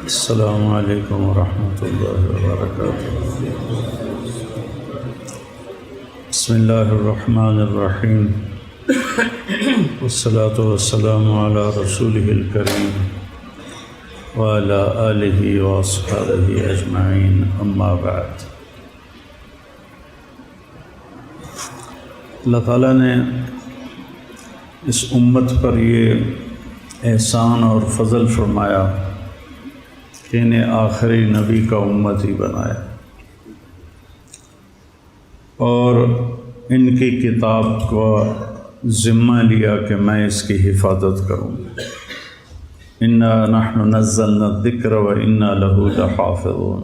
السلام علیکم ورحمۃ اللہ وبرکاتہ۔ بسم اللہ الرحمن الرحیم، والصلاة والسلام علی رسولہ الکریم وعلی آلہ واصحابہ اجمعین، اما بعد۔ اللہ تعالیٰ نے اس امت پر یہ احسان اور فضل فرمایا کہ انہیں آخری نبی کا امت ہی بنایا اور ان کی کتاب کو ذمہ لیا کہ میں اس کی حفاظت کروں۔ انا نحن نزلنا الذکر وانا لہ لحافظون۔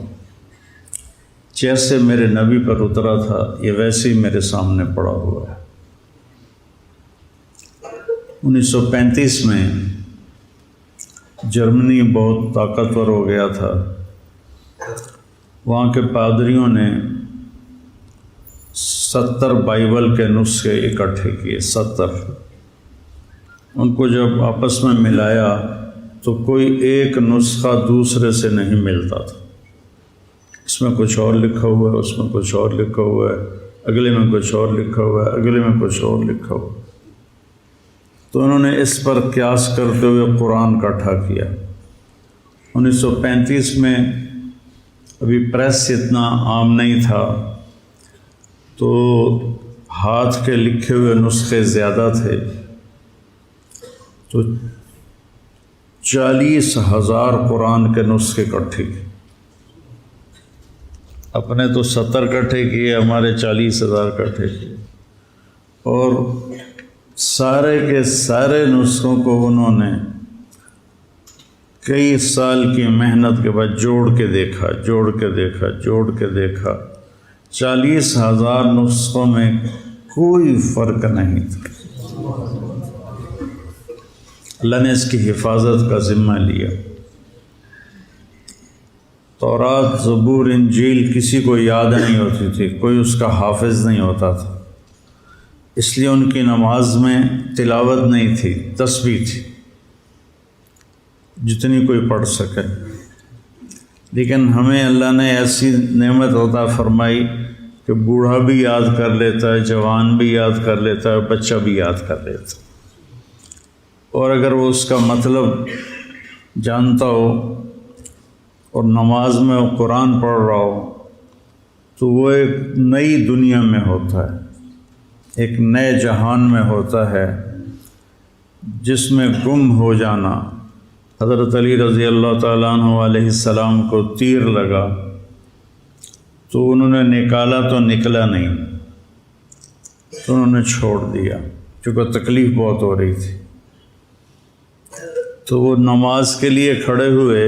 جیسے میرے نبی پر اترا تھا یہ ویسے ہی میرے سامنے پڑا ہوا ہے۔ 1935 میں جرمنی بہت طاقتور ہو گیا تھا۔ وہاں کے پادریوں نے 70 بائبل کے نسخے اکٹھے کیے، 70۔ ان کو جب آپس میں ملایا تو کوئی ایک نسخہ دوسرے سے نہیں ملتا تھا۔ اس میں کچھ اور لکھا ہوا ہے، اس میں کچھ اور لکھا ہوا ہے، اگلے میں کچھ اور لکھا ہوا ہے، اگلے میں کچھ اور لکھا ہوا ہے۔ تو انہوں نے اس پر قیاس کرتے ہوئے قرآن اکٹھا کیا۔ 1935 میں ابھی پریس اتنا عام نہیں تھا، تو ہاتھ کے لکھے ہوئے نسخے زیادہ تھے، تو 40,000 قرآن کے نسخے اکٹھے کیے۔ اپنے تو 70 اکٹھے کیے، ہمارے 40,000 اکٹھے کیے، اور سارے کے سارے نسخوں کو انہوں نے کئی سال کی محنت کے بعد جوڑ کے دیکھا، 40,000 نسخوں میں کوئی فرق نہیں تھا۔ اللہ نے اس کی حفاظت کا ذمہ لیا۔ تورات، زبور، انجیل کسی کو یاد نہیں ہوتی تھی، کوئی اس کا حافظ نہیں ہوتا تھا، اس لیے ان کی نماز میں تلاوت نہیں تھی، تسبیح تھی، جتنی کوئی پڑھ سکے۔ لیکن ہمیں اللہ نے ایسی نعمت عطا فرمائی کہ بوڑھا بھی یاد کر لیتا ہے، جوان بھی یاد کر لیتا ہے، بچہ بھی یاد کر لیتا ہے، اور اگر وہ اس کا مطلب جانتا ہو اور نماز میں وہ قرآن پڑھ رہا ہو تو وہ ایک نئی دنیا میں ہوتا ہے، ایک نئے جہان میں ہوتا ہے جس میں گم ہو جانا۔ حضرت علی رضی اللہ تعالیٰ عنہ علیہ السلام کو تیر لگا تو انہوں نے نکالا تو نکلا نہیں، تو انہوں نے چھوڑ دیا کیونکہ تکلیف بہت ہو رہی تھی۔ تو وہ نماز کے لیے کھڑے ہوئے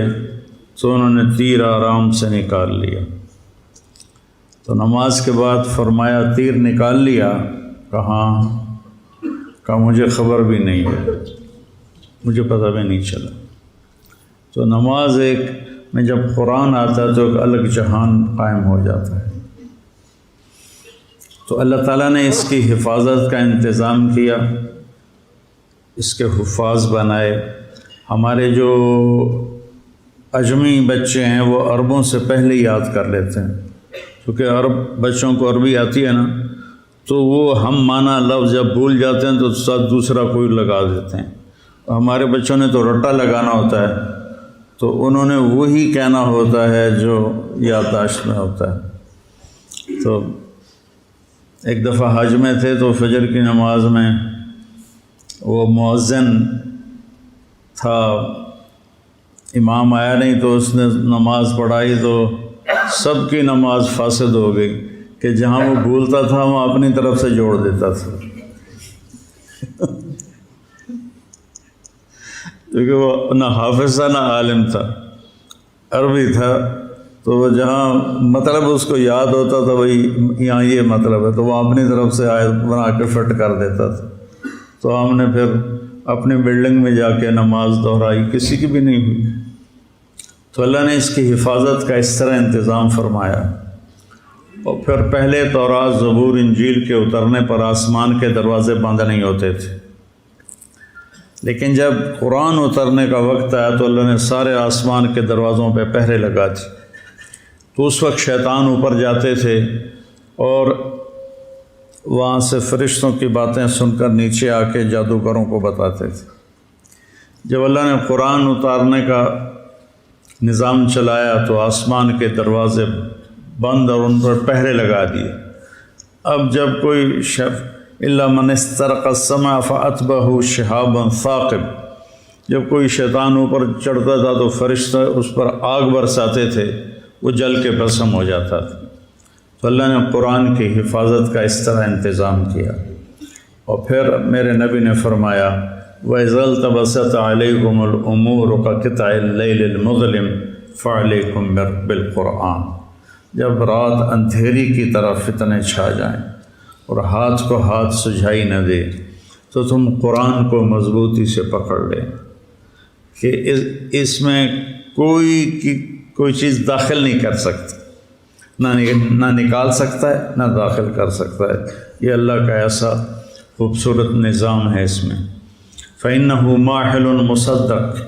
تو انہوں نے تیر آرام سے نکال لیا۔ تو نماز کے بعد فرمایا تیر نکال لیا؟ کہا مجھے خبر بھی نہیں ہے، مجھے پتہ بھی نہیں چلا۔ تو نماز ایک میں جب قرآن آتا ہے تو ایک الگ جہان قائم ہو جاتا ہے۔ تو اللہ تعالیٰ نے اس کی حفاظت کا انتظام کیا، اس کے حفاظ بنائے۔ ہمارے جو اجمی بچے ہیں وہ عربوں سے پہلے یاد کر لیتے ہیں، کیونکہ عرب بچوں کو عربی آتی ہے نا، تو وہ ہم مانا لفظ جب بھول جاتے ہیں تو ساتھ دوسرا کوئی لگا دیتے ہیں۔ ہمارے بچوں نے تو رٹا لگانا ہوتا ہے، تو انہوں نے وہی کہنا ہوتا ہے جو یادداشت میں ہوتا ہے۔ تو ایک دفعہ حج میں تھے تو فجر کی نماز میں وہ مؤذن تھا، امام آیا نہیں تو اس نے نماز پڑھائی تو سب کی نماز فاسد ہو گئی، کہ جہاں وہ بھولتا تھا وہ اپنی طرف سے جوڑ دیتا تھا، کیونکہ وہ نہ حافظ تھا نہ عالم تھا، عربی تھا، تو وہ جہاں مطلب اس کو یاد ہوتا تھا وہی یہاں یہ مطلب ہے، تو وہ اپنی طرف سے آیت بنا کے فٹ کر دیتا تھا۔ تو ہم نے پھر اپنی بلڈنگ میں جا کے نماز دہرائی، کسی کی بھی نہیں ہوئی۔ تو اللہ نے اس کی حفاظت کا اس طرح انتظام فرمایا۔ اور پھر پہلے تورات، زبور، انجیل کے اترنے پر آسمان کے دروازے بند نہیں ہوتے تھے، لیکن جب قرآن اترنے کا وقت آیا تو اللہ نے سارے آسمان کے دروازوں پہ پہرے لگا دی، تو اس وقت شیطان اوپر جاتے تھے اور وہاں سے فرشتوں کی باتیں سن کر نیچے آ کے جادوگروں کو بتاتے تھے۔ جب اللہ نے قرآن اتارنے کا نظام چلایا تو آسمان کے دروازے بند اور ان پر پہرے لگا دیے۔ اب جب کوئی الا من استرق السمع فاتبعه شهاب ثاقب، جب کوئی شیطان اوپر چڑھتا تھا تو فرشتے اس پر آگ برساتے تھے، وہ جل کے بھسم ہو جاتا تھا۔ تو اللہ نے قرآن کی حفاظت کا اس طرح انتظام کیا۔ اور پھر میرے نبی نے فرمایا وَإِذَا الْتَبَسَتْ عَلَيْكُمُ الْأُمُورُ كَقِطْعِ اللَّيْلِ الْمُظْلِمِ فَعَلَيْكُمْ بِالْقُرْآنِ، جب رات اندھیری کی طرف فتنے چھا جائیں اور ہاتھ کو ہاتھ سجھائی نہ دے تو تم قرآن کو مضبوطی سے پکڑ لیں کہ اس میں کوئی چیز داخل نہیں کر سکتا، نہ نکال سکتا ہے نہ داخل کر سکتا ہے۔ یہ اللہ کا ایسا خوبصورت نظام ہے اس میں۔ فَإِنَّهُ مَاحِلٌ مُصَدَّقٌ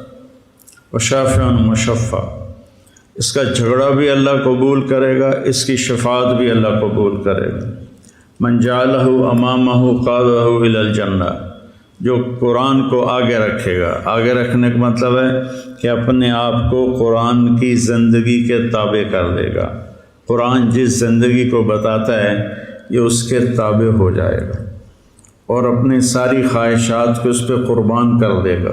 وَشَافِعٌ مُشَفَّعٌ، اس کا جھگڑا بھی اللہ قبول کرے گا، اس کی شفاعت بھی اللہ قبول کرے گا۔ من جعلہ امامہ قادہ الی الجنہ، جو قرآن کو آگے رکھے گا، آگے رکھنے کا مطلب ہے کہ اپنے آپ کو قرآن کی زندگی کے تابع کر دے گا۔ قرآن جس زندگی کو بتاتا ہے یہ اس کے تابع ہو جائے گا اور اپنی ساری خواہشات کو اس پہ قربان کر دے گا۔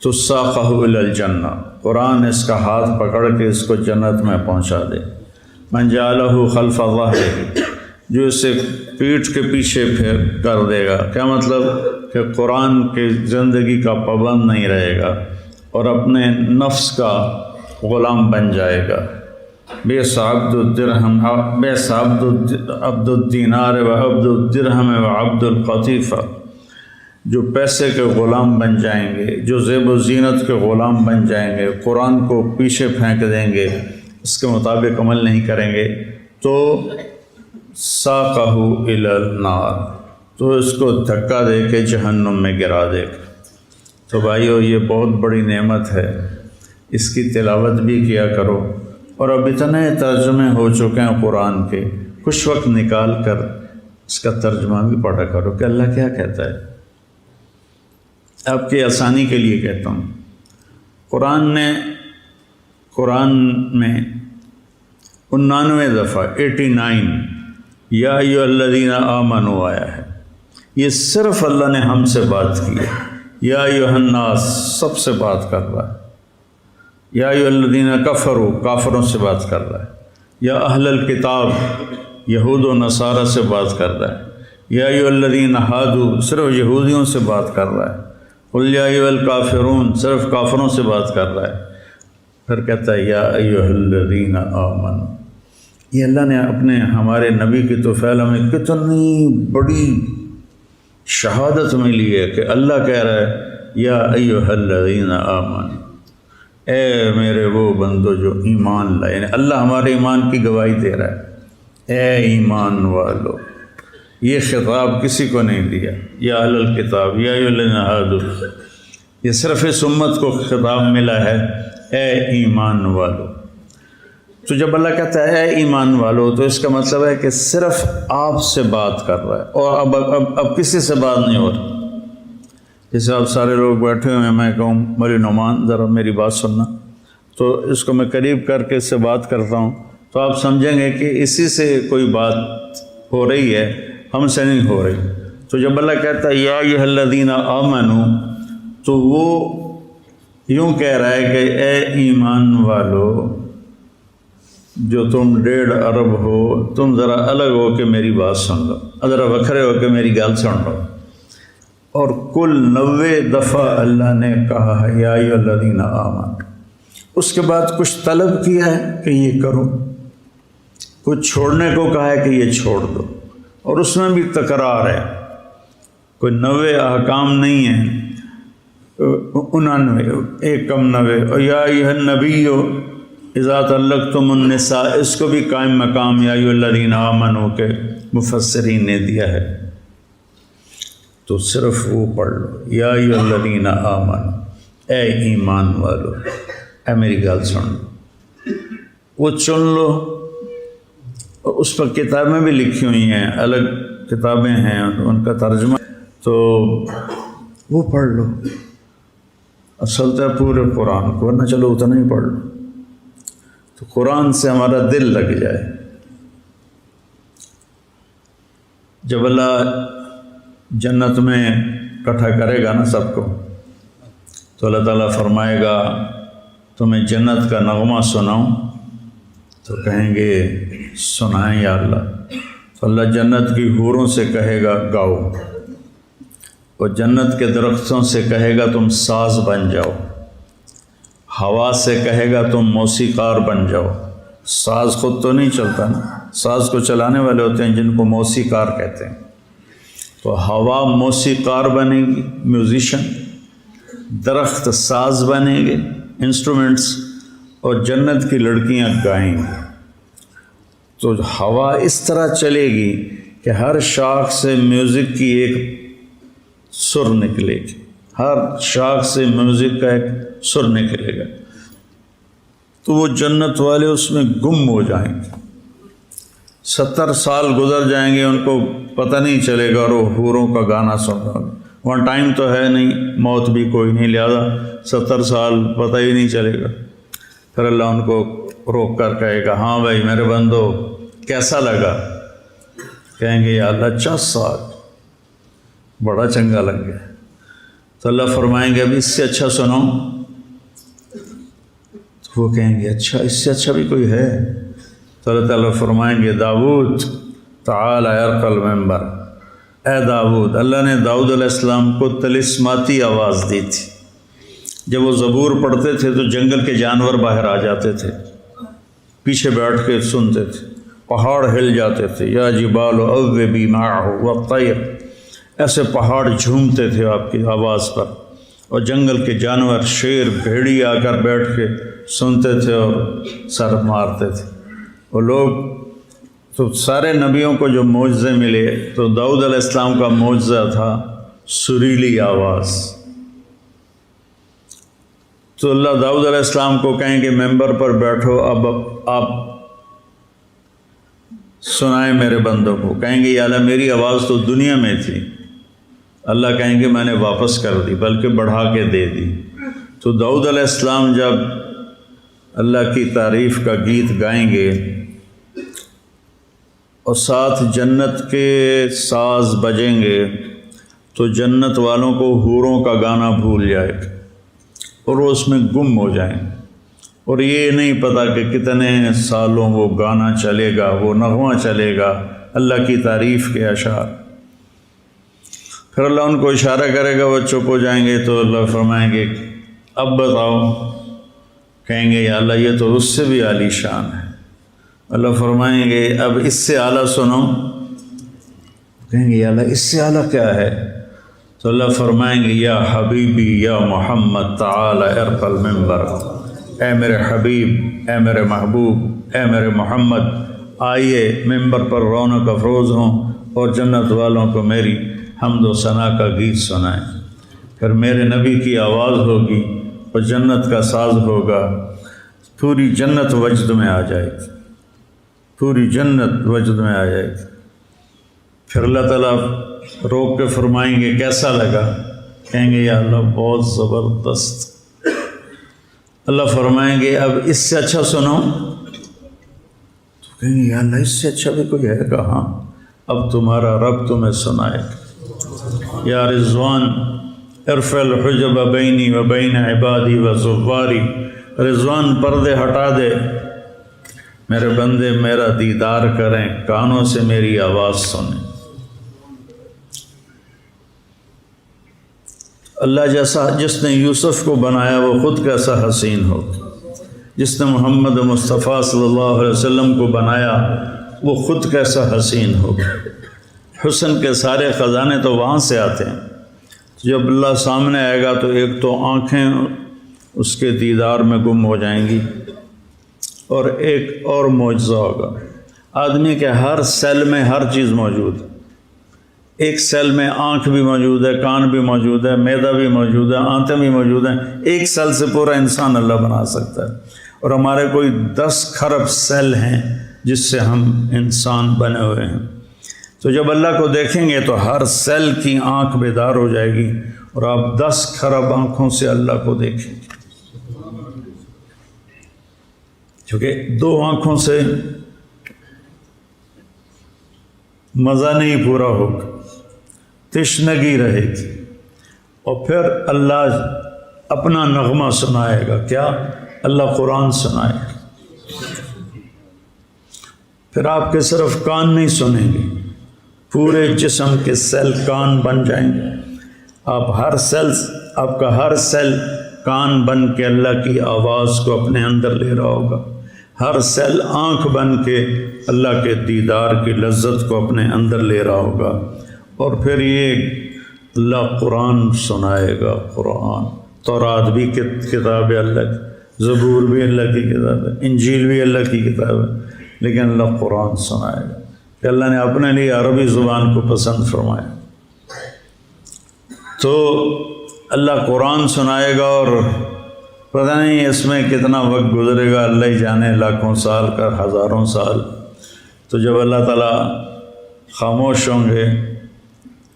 تو ساقہ الی الجنہ، قرآن اس کا ہاتھ پکڑ کے اس کو جنت میں پہنچا دے۔ من جعلہ خلف ظہرہ، جو اسے پیٹھ کے پیچھے پھیر کر دے گا، کیا مطلب کہ قرآن کی زندگی کا پابند نہیں رہے گا اور اپنے نفس کا غلام بن جائے گا۔ بئس عبد الدرہم بئس عبد الدینار و عبد الدرہم و عبد القطیفہ، جو پیسے کے غلام بن جائیں گے، جو زیب و زینت کے غلام بن جائیں گے، قرآن کو پیچھے پھینک دیں گے، اس کے مطابق عمل نہیں کریں گے، تو ساقہ الی النار، تو اس کو دھکا دے کے جہنم میں گرا دے گا۔ تو بھائیو یہ بہت بڑی نعمت ہے، اس کی تلاوت بھی کیا کرو۔ اور اب اتنے ترجمے ہو چکے ہیں قرآن کے، کچھ وقت نکال کر اس کا ترجمہ بھی پڑھا کرو کہ اللہ کیا کہتا ہے۔ آپ کی آسانی کے لیے کہتا ہوں، قرآن میں 99 دفعہ 89 یا ایھا الذین آمنوا آیا ہے۔ یہ صرف اللہ نے ہم سے بات کی ہے۔ یا ایھا الناس سب سے بات کر رہا ہے۔ یا ایھا الذین کفروا کافروں سے بات کر رہا ہے۔ یا اہل الکتاب یہود و نصارہ سے بات کر رہا ہے۔ یا ایھا الذین ہادوا صرف یہودیوں سے بات کر رہا ہے۔ قل یا ایھا الکافرون صرف کافروں سے بات کر رہا ہے۔ پھر کہتا ہے یا ایھا الذین آمنوا۔ یہ اللہ نے اپنے ہمارے نبی کی توفیل ہمیں کتنی بڑی شہادت ملی ہے کہ اللہ کہہ رہا ہے یا ایھا الذین آمنوا، اے میرے وہ بندو جو ایمان لائے، یعنی اللہ ہمارے ایمان کی گواہی دے رہا ہے، اے ایمان والو۔ یہ خطاب کسی کو نہیں دیا، یا اہل الکتاب یا ایھا الذین ہادوا، یہ صرف اس امت کو خطاب ملا ہے، اے ایمان والو۔ تو جب اللہ کہتا ہے اے ایمان والو تو اس کا مطلب ہے کہ صرف آپ سے بات کر رہا ہے، اور اب کسی سے بات نہیں ہو رہی۔ جیسے آپ سارے لوگ بیٹھے ہوئے ہیں، میں کہوں مولی نعمان ذرا میری بات سننا، تو اس کو میں قریب کر کے اس سے بات کرتا ہوں تو آپ سمجھیں گے کہ اسی سے کوئی بات ہو رہی ہے، ہم سے نہیں ہو رہی۔ تو جب اللہ کہتا ہے یا ایھا الذین آمنوا تو وہ یوں کہہ رہا ہے کہ اے ایمان والو جو تم 1.5 ارب ہو، تم ذرا الگ ہو کے میری بات سن لو، ذرا وکھرے ہو کے میری گل سن لو۔ اور کل 90 دفعہ اللہ نے کہا ہے یا ایھا الذین آمنوا، اس کے بعد کچھ طلب کیا ہے کہ یہ کرو، کچھ چھوڑنے کو کہا ہے کہ یہ چھوڑ دو، اور اس میں بھی تکرار ہے، کوئی 90 احکام نہیں ہیں، 99 ایک کم 90۔ اور یا ایھا النبی اذا طلقتم النساء، اس کو بھی قائم مقام یا ایھا الذین آمنوا کے مفسرین نے دیا ہے۔ تو صرف وہ پڑھ لو، یا ایھا الذین آمنوا، اے ایمان والو، اے میری گل سن لو، وہ چن لو۔ اور اس پر کتابیں بھی لکھی ہوئی ہیں، الگ کتابیں ہیں، ان کا ترجمہ، تو وہ پڑھ لو۔ اصل تو پورے قرآن کو، ورنہ چلو اتنا ہی پڑھ لو، تو قرآن سے ہمارا دل لگ جائے۔ جب اللہ جنت میں اکٹھا کرے گا نا سب کو، تو اللہ تعالیٰ فرمائے گا تمہیں جنت کا نغمہ سناؤں؟ تو کہیں گے سنائیں یا اللہ۔ تو اللہ جنت کی حوروں سے کہے گا گاؤ، اور جنت کے درختوں سے کہے گا تم ساز بن جاؤ، ہوا سے کہے گا تم موسیقار بن جاؤ۔ ساز خود تو نہیں چلتا نا، ساز کو چلانے والے ہوتے ہیں جن کو موسیقار کہتے ہیں۔ تو ہوا موسیقار بنے گی، میوزیشن، درخت ساز بنیں گے، انسٹرومنٹس، اور جنت کی لڑکیاں گائیں گی۔ تو ہوا اس طرح چلے گی کہ ہر شاخ سے میوزک کی ایک سر نکلے گی، ہر شاخ سے میوزک کا ایک سر نکلے گا، تو وہ جنت والے اس میں گم ہو جائیں گے۔ 70 سال گزر جائیں گے، ان کو پتہ نہیں چلے گا، اور وہ حوروں کا گانا سن رہا ہوگا۔ وہاں ٹائم تو ہے نہیں، موت بھی کوئی نہیں، لہذا 70 سال پتہ ہی نہیں چلے گا۔ پھر اللہ ان کو روک کر کہے گا ہاں بھائی میرے بندو کیسا لگا؟ کہیں گے یا اللہ 50 سال بڑا چنگا لگ گیا۔ تو اللہ فرمائیں گے اب اس سے اچھا سنو، تو وہ کہیں گے اچھا اس سے اچھا بھی کوئی ہے؟ تو اللہ تعالیٰ فرمائیں گے داؤد تعال ارقى المنبر، اے داؤد، اللہ نے داؤد علیہ السلام کو طلسماتی آواز دی تھی۔ جب وہ زبور پڑھتے تھے تو جنگل کے جانور باہر آ جاتے تھے، پیچھے بیٹھ کے سنتے تھے، پہاڑ ہل جاتے تھے، یا جبال اوبی معہ والطیر، ایسے پہاڑ جھومتے تھے آپ کی آواز پر، اور جنگل کے جانور شیر بھیڑی آ کر بیٹھ کے سنتے تھے اور سر مارتے تھے۔ وہ لوگ تو سارے نبیوں کو جو معجزے ملے، تو داؤد علیہ السلام کا معجزہ تھا سریلی آواز۔ تو اللہ داؤد علیہ السلام کو کہیں کہ ممبر پر بیٹھو، اب آپ سنائیں میرے بندوں کو۔ کہیں گے یا اللہ میری آواز تو دنیا میں تھی، اللہ کہیں گے میں نے واپس کر دی، بلکہ بڑھا کے دے دی۔ تو داؤد علیہ السلام جب اللہ کی تعریف کا گیت گائیں گے اور ساتھ جنت کے ساز بجیں گے، تو جنت والوں کو حوروں کا گانا بھول جائے گا اور وہ اس میں گم ہو جائیں گے، اور یہ نہیں پتہ کہ کتنے سالوں وہ گانا چلے گا، وہ نغمہ چلے گا اللہ کی تعریف کے اشعار۔ پھر اللہ ان کو اشارہ کرے گا، وہ چپ ہو جائیں گے، تو اللہ فرمائیں گے اب بتاؤ۔ کہیں گے یا اللہ یہ تو اس سے بھی عالی شان ہے۔ اللہ فرمائیں گے اب اس سے اعلیٰ سنو۔ کہیں گے یا اللہ اس سے اعلیٰ کیا ہے؟ تو اللہ فرمائیں گے یا حبیبی یا محمد تعال ارقى المنبر، اے میرے حبیب، اے میرے محبوب، اے میرے محمد، آئیے ممبر پر رونق افروز ہوں اور جنت والوں کو میری حمد و ثنا کا گیت سنائیں۔ پھر میرے نبی کی آواز ہوگی اور جنت کا ساز ہوگا، پوری جنت وجد میں آ جائے گی، پوری جنت وجد میں آ جائے گی۔ پھر اللہ تعالیٰ روک کے فرمائیں گے کیسا لگا؟ کہیں گے یا اللہ بہت زبردست۔ اللہ فرمائیں گے اب اس سے اچھا سنو۔ تو کہیں گے یا اللہ اس سے اچھا بھی کوئی ہے؟ کہاں؟ اب تمہارا رب تمہیں سنائے گا۔ یا رضوان ارفع الحجب بینی و بین عبادی و زواری، رضوان پردے ہٹا دے، میرے بندے میرا دیدار کریں، کانوں سے میری آواز سنیں۔ اللہ جیسا جس نے یوسف کو بنایا وہ خود کیسا حسین ہو، جس نے محمد مصطفیٰ صلی اللہ علیہ وسلم کو بنایا وہ خود کیسا حسین ہو۔ حسن کے سارے خزانے تو وہاں سے آتے ہیں۔ جب اللہ سامنے آئے گا تو ایک تو آنکھیں اس کے دیدار میں گم ہو جائیں گی، اور ایک اور معجزہ ہوگا، آدمی کے ہر سیل میں ہر چیز موجود ہے، ایک سیل میں آنکھ بھی موجود ہے، کان بھی موجود ہے، معدہ بھی موجود ہے، آنتیں بھی موجود ہیں. ایک سیل سے پورا انسان اللہ بنا سکتا ہے. اور ہمارے کوئی 10 کھرب سیل ہیں جس سے ہم انسان بنے ہوئے ہیں. تو جب اللہ کو دیکھیں گے تو ہر سیل کی آنکھ بیدار ہو جائے گی اور آپ 10 کھرب آنکھوں سے اللہ کو دیکھیں گے. کیونکہ 2 آنکھوں سے مزہ نہیں پورا ہوگا، تشنگی رہے گی. اور پھر اللہ اپنا نغمہ سنائے گا. کیا؟ اللہ قرآن سنائے گا. پھر آپ کے صرف کان نہیں سنیں گے، پورے جسم کے سیل کان بن جائیں گے. آپ کا ہر سیل کان بن کے اللہ کی آواز کو اپنے اندر لے رہا ہوگا. ہر سیل آنکھ بن کے اللہ کے دیدار کی لذت کو اپنے اندر لے رہا ہوگا. اور پھر یہ اللہ قرآن سنائے گا. قرآن، تورات بھی کتاب ہے اللہ کی، زبور بھی اللہ کی کتاب ہے، انجیل بھی اللہ کی کتاب ہے، لیکن اللہ قرآن سنائے گا کہ اللہ نے اپنے لیے عربی زبان کو پسند فرمایا. تو اللہ قرآن سنائے گا اور پتہ نہیں اس میں کتنا وقت گزرے گا، اللہ ہی جانے، لاکھوں سال کا، ہزاروں سال. تو جب اللہ تعالیٰ خاموش ہوں گے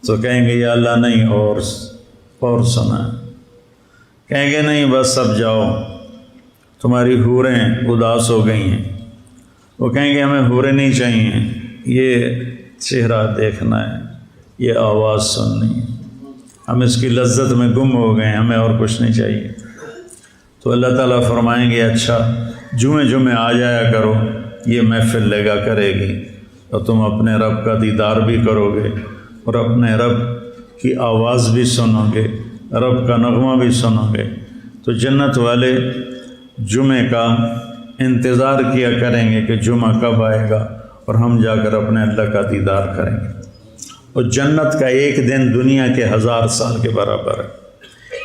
تو کہیں گے یا اللہ نہیں، اور سنا. کہیں گے نہیں بس اب جاؤ، تمہاری حوریں اداس ہو گئی ہیں. وہ کہیں گے ہمیں حوریں نہیں چاہیے، یہ چہرہ دیکھنا ہے، یہ آواز سننی ہے، ہم اس کی لذت میں گم ہو گئے ہیں، ہمیں اور کچھ نہیں چاہیے. تو اللہ تعالیٰ فرمائیں گے اچھا جمعے آ جایا کرو، یہ محفل لگا کرے گی اور تم اپنے رب کا دیدار بھی کرو گے اور اپنے رب کی آواز بھی سنو گے، رب کا نغمہ بھی سنو گے. تو جنت والے جمعے کا انتظار کیا کریں گے کہ جمعہ کب آئے گا اور ہم جا کر اپنے اللہ کا دیدار کریں گے. اور جنت کا ایک دن دنیا کے 1000 سال کے برابر ہے.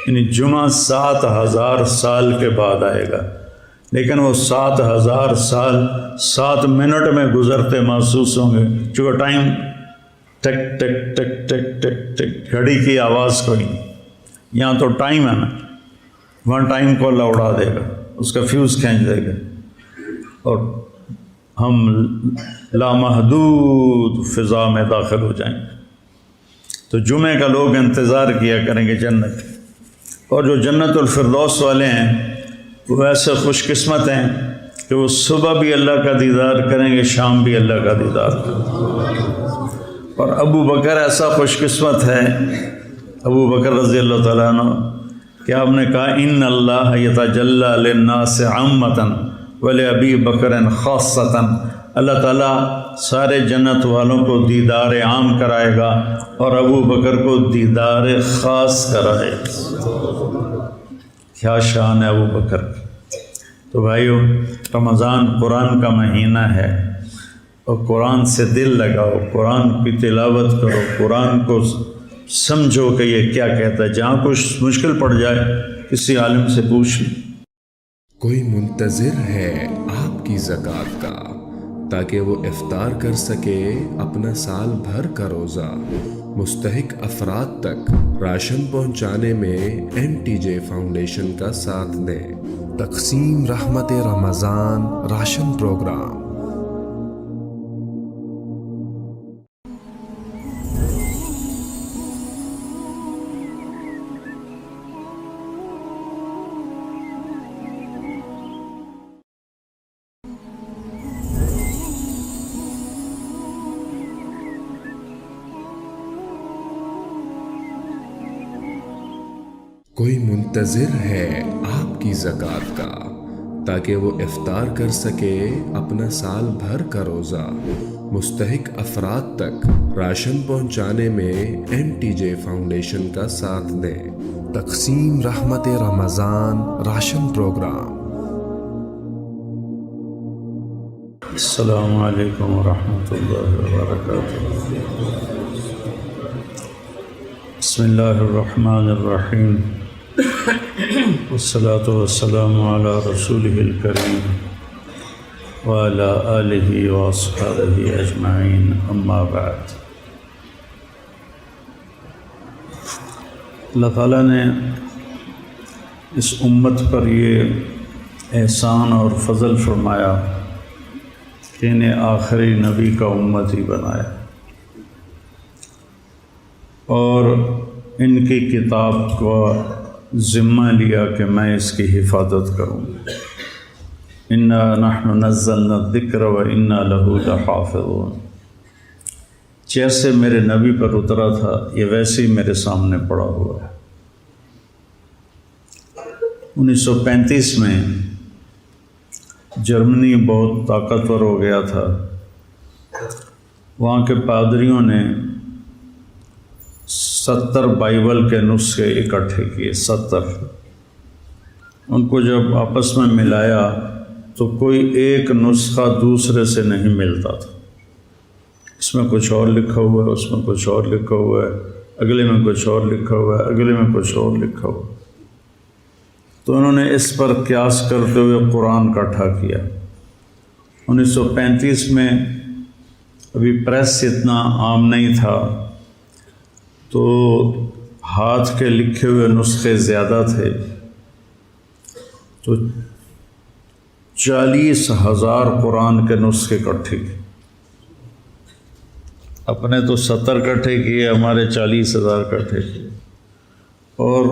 یعنی جمعہ 7000 سال کے بعد آئے گا، لیکن وہ 7000 سال 7 منٹ میں گزرتے محسوس ہوں گے، چونکہ ٹائم ٹک ٹک ٹک ٹک ٹک ٹک، گھڑی کی آواز کوئی نہیں. یہاں تو ٹائم ہے نا، وہاں ٹائم کو اللہ اڑا دے گا، اس کا فیوز کھینچ دے گا اور ہم لامحدود فضا میں داخل ہو جائیں گے. تو جمعے کا لوگ انتظار کیا کریں گے جنت. اور جو جنت الفردوس والے ہیں وہ ایسے خوش قسمت ہیں کہ وہ صبح بھی اللہ کا دیدار کریں گے، شام بھی اللہ کا دیدار کریں گے. اور ابو بکر ایسا خوش قسمت ہے، ابو بکر رضی اللہ تعالیٰ عنہ، کہ آپ نے کہا ان اللہ یتجلی للناس عامۃ ولابی بکر خاصۃ. اللہ تعالیٰ سارے جنت والوں کو دیدار عام کرائے گا اور ابو بکر کو دیدار خاص کرائے گا. کیا شان ہے ابو بکر کی. تو بھائیو، رمضان قرآن کا مہینہ ہے اور قرآن سے دل لگاؤ، قرآن کی تلاوت کرو، قرآن کو سمجھو کہ یہ کیا کہتا ہے. جہاں کچھ مشکل پڑ جائے کسی عالم سے پوچھ لیں. کوئی منتظر ہے آپ کی زکوٰۃ کا تاکہ وہ افطار کر سکے اپنا سال بھر کا روزہ. مستحق افراد تک راشن پہنچانے میں MTJ فاؤنڈیشن کا ساتھ دیں. تقسیم رحمت رمضان راشن پروگرام. کوئی منتظر ہے آپ کی زکوٰۃ کا تاکہ وہ افطار کر سکے اپنا سال بھر کا روزہ. مستحق افراد تک راشن پہنچانے میں MTJ فاؤنڈیشن کا ساتھ دیں. تقسیم رحمت رمضان راشن پروگرام. السلام علیکم ورحمۃ اللہ وبرکاتہ. بسم اللہ الرحمن الرحیم، والصلاة والسلام علی رسولہ الکریم وعلی آلہ واصحابہ اجمعین، اما بعد. اللہ تعالیٰ نے اس امت پر یہ احسان اور فضل فرمایا کہ انہیں آخری نبی کا امت ہی بنایا اور ان کی کتاب کو ذمہ لیا کہ میں اس کی حفاظت کروں گا۔ انا نحن نزلنا الذکر و انا لہ لحافظون۔ جیسے میرے نبی پر اترا تھا یہ ویسے ہی میرے سامنے پڑا ہوا ہے۔ 1935 میں جرمنی بہت طاقتور ہو گیا تھا۔ وہاں کے پادریوں نے 70 بائبل کے نسخے اکٹھے کیے، 70۔ ان کو جب آپس میں ملایا تو کوئی ایک نسخہ دوسرے سے نہیں ملتا تھا۔ اس میں کچھ اور لکھا ہوا ہے، اس میں کچھ اور لکھا ہوا ہے، اگلے میں کچھ اور لکھا ہوا ہے، اگلے میں کچھ اور لکھا ہوا ہے۔ تو انہوں نے اس پر قیاس کرتے ہوئے قرآن اکٹھا کیا۔ 1935 میں ابھی پریس اتنا عام نہیں تھا تو ہاتھ کے لکھے ہوئے نسخے زیادہ تھے، تو 40,000 قرآن کے نسخے اکٹھے کیے۔ اپنے تو 70 اکٹھے کیے، ہمارے 40,000 اکٹھے کیے، اور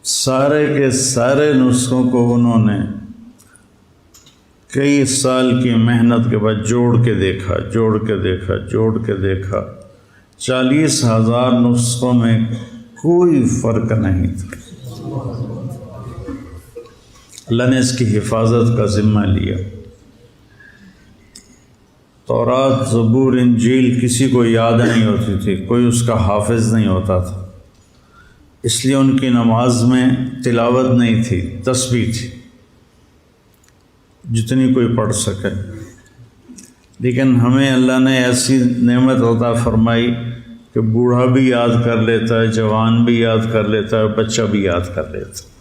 سارے کے سارے نسخوں کو انہوں نے کئی سال کی محنت کے بعد جوڑ کے دیکھا، جوڑ کے دیکھا، جوڑ کے دیکھا۔ 40,000 نسخوں میں کوئی فرق نہیں تھا۔ اللہ نے اس کی حفاظت کا ذمہ لیا۔ تورات، زبور، انجیل کسی کو یاد نہیں ہوتی تھی، کوئی اس کا حافظ نہیں ہوتا تھا، اس لیے ان کی نماز میں تلاوت نہیں تھی، تسبیح تھی، جتنی کوئی پڑھ سکے۔ لیکن ہمیں اللہ نے ایسی نعمت عطا فرمائی کہ بوڑھا بھی یاد کر لیتا ہے، جوان بھی یاد کر لیتا ہے، بچہ بھی یاد کر لیتا ہے،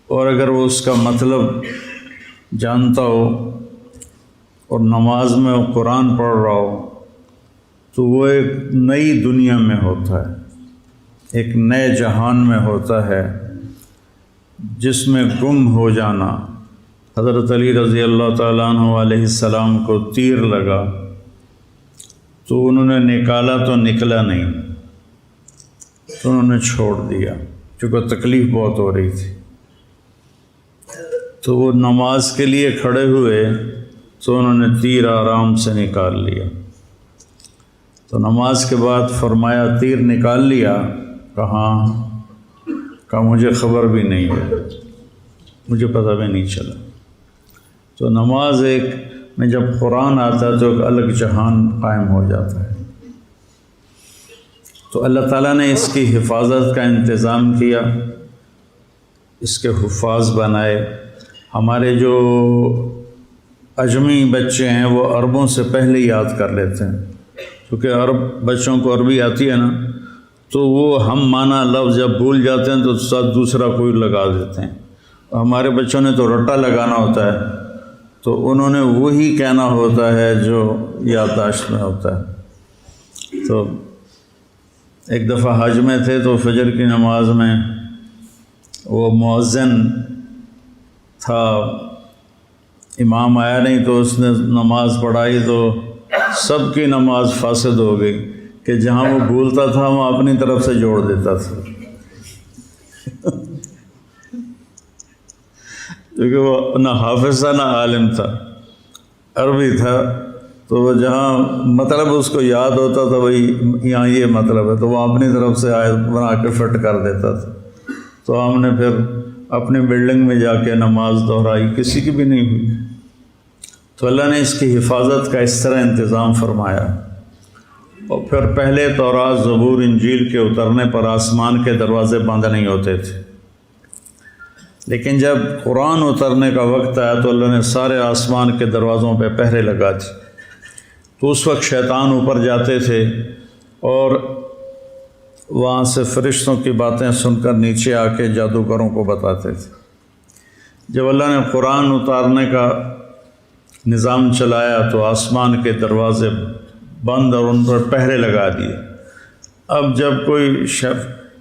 اور اگر وہ اس کا مطلب جانتا ہو اور نماز میں وہ قرآن پڑھ رہا ہو تو وہ ایک نئی دنیا میں ہوتا ہے، ایک نئے جہان میں ہوتا ہے جس میں گم ہو جانا۔ حضرت علی رضی اللہ تعالیٰ عنہ علیہ السلام کو تیر لگا تو انہوں نے نکالا تو نکلا نہیں، تو انہوں نے چھوڑ دیا کیونکہ تکلیف بہت ہو رہی تھی۔ تو وہ نماز کے لیے کھڑے ہوئے تو انہوں نے تیر آرام سے نکال لیا۔ تو نماز کے بعد فرمایا تیر نکال لیا؟ کہاں؟ کہا مجھے خبر بھی نہیں ہے، مجھے پتہ بھی نہیں چلا۔ تو نماز ایک میں جب قرآن آتا ہے تو ایک الگ جہان قائم ہو جاتا ہے۔ تو اللہ تعالیٰ نے اس کی حفاظت کا انتظام کیا، اس کے حفاظ بنائے۔ ہمارے جو اجمی بچے ہیں وہ عربوں سے پہلے یاد کر لیتے ہیں، کیونکہ عرب بچوں کو عربی آتی ہے نا، تو وہ ہم مانا لفظ جب بھول جاتے ہیں تو ساتھ دوسرا کوئی لگا دیتے ہیں۔ ہمارے بچوں نے تو رٹا لگانا ہوتا ہے، تو انہوں نے وہی کہنا ہوتا ہے جو یادداشت میں ہوتا ہے۔ تو ایک دفعہ حج میں تھے تو فجر کی نماز میں وہ مؤذن تھا، امام آیا نہیں تو اس نے نماز پڑھائی تو سب کی نماز فاسد ہو گئی، کہ جہاں وہ بھولتا تھا وہ اپنی طرف سے جوڑ دیتا تھا، کیونکہ وہ نہ حافظ تھا نہ عالم تھا، عربی تھا، تو وہ جہاں مطلب اس کو یاد ہوتا تھا وہی یہاں یہ مطلب ہے، تو وہ اپنی طرف سے آیت بنا کے فٹ کر دیتا تھا۔ تو ہم نے پھر اپنی بلڈنگ میں جا کے نماز دہرائی، کسی کی بھی نہیں ہوئی۔ تو اللہ نے اس کی حفاظت کا اس طرح انتظام فرمایا۔ اور پھر پہلے تورات، زبور، انجیل کے اترنے پر آسمان کے دروازے بند نہیں ہوتے تھے، لیکن جب قرآن اترنے کا وقت آیا تو اللہ نے سارے آسمان کے دروازوں پہ پہرے لگا دی۔ تو اس وقت شیطان اوپر جاتے تھے اور وہاں سے فرشتوں کی باتیں سن کر نیچے آ کے جادوگروں کو بتاتے تھے۔ جب اللہ نے قرآن اتارنے کا نظام چلایا تو آسمان کے دروازے بند اور ان پر پہرے لگا دیے۔ اب جب کوئی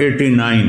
89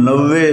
90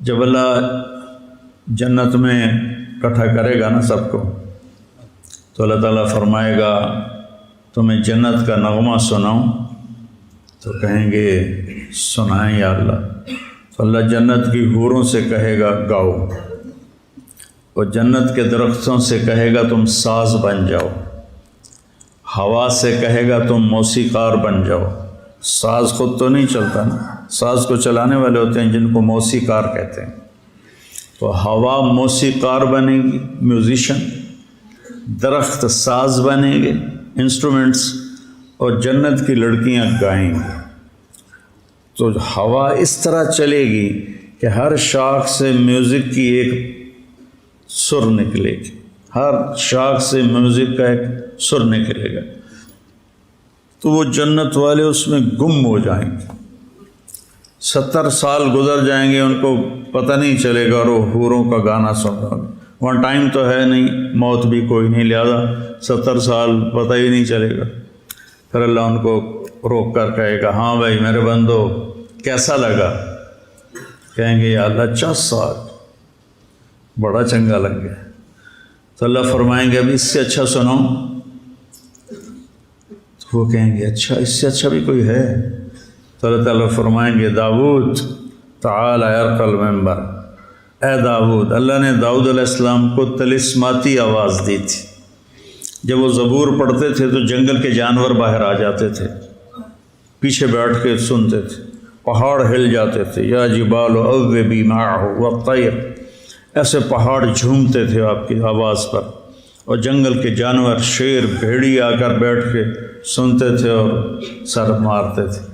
جب اللہ جنت میں اکٹھا کرے گا نا سب کو، تو اللہ تعالیٰ فرمائے گا تمہیں جنت کا نغمہ سناؤں؟ تو کہیں گے سنائیں یا اللہ۔ تو اللہ جنت کی حوروں سے کہے گا گاؤ، اور جنت کے درختوں سے کہے گا تم ساز بن جاؤ، ہوا سے کہے گا تم موسیقار بن جاؤ۔ ساز خود تو نہیں چلتا نا، ساز کو چلانے والے ہوتے ہیں جن کو موسیقار کہتے ہیں۔ تو ہوا موسیقار بنے گی، میوزیشن، درخت ساز بنیں گے، انسٹرومنٹس، اور جنت کی لڑکیاں گائیں گی۔ تو ہوا اس طرح چلے گی کہ ہر شاخ سے میوزک کی ایک سر نکلے گی، ہر شاخ سے میوزک کا ایک سر نکلے گا، تو وہ جنت والے اس میں گم ہو جائیں گے۔ 70 سال گزر جائیں گے، ان کو پتہ نہیں چلے گا، اور وہ حوروں کا گانا سن رہا ہے۔ وہاں ٹائم تو ہے نہیں، موت بھی کوئی نہیں، لہذا 70 سال پتہ ہی نہیں چلے گا۔ پھر اللہ ان کو روک کر کہے گا ہاں بھائی میرے بندو کیسا لگا؟ کہیں گے یا اللہ 50 سال بڑا چنگا لگ گیا۔ تو اللہ فرمائیں گے اب اس سے اچھا سنو، تو وہ کہیں گے اچھا اس سے اچھا بھی کوئی ہے؟ تو اللہ تعالیٰ فرمائیں گے داؤد تعال ارقى المنبر، اے داؤد۔ اللہ نے داؤد علیہ السلام کو طلسماتی آواز دی تھی۔ جب وہ زبور پڑھتے تھے تو جنگل کے جانور باہر آ جاتے تھے، پیچھے بیٹھ کے سنتے تھے، پہاڑ ہل جاتے تھے، یا جبال اوبی معه والطیر، ایسے پہاڑ جھومتے تھے آپ کی آواز پر، اور جنگل کے جانور شیر بھیڑی آ کر بیٹھ کے سنتے تھے اور سر مارتے تھے۔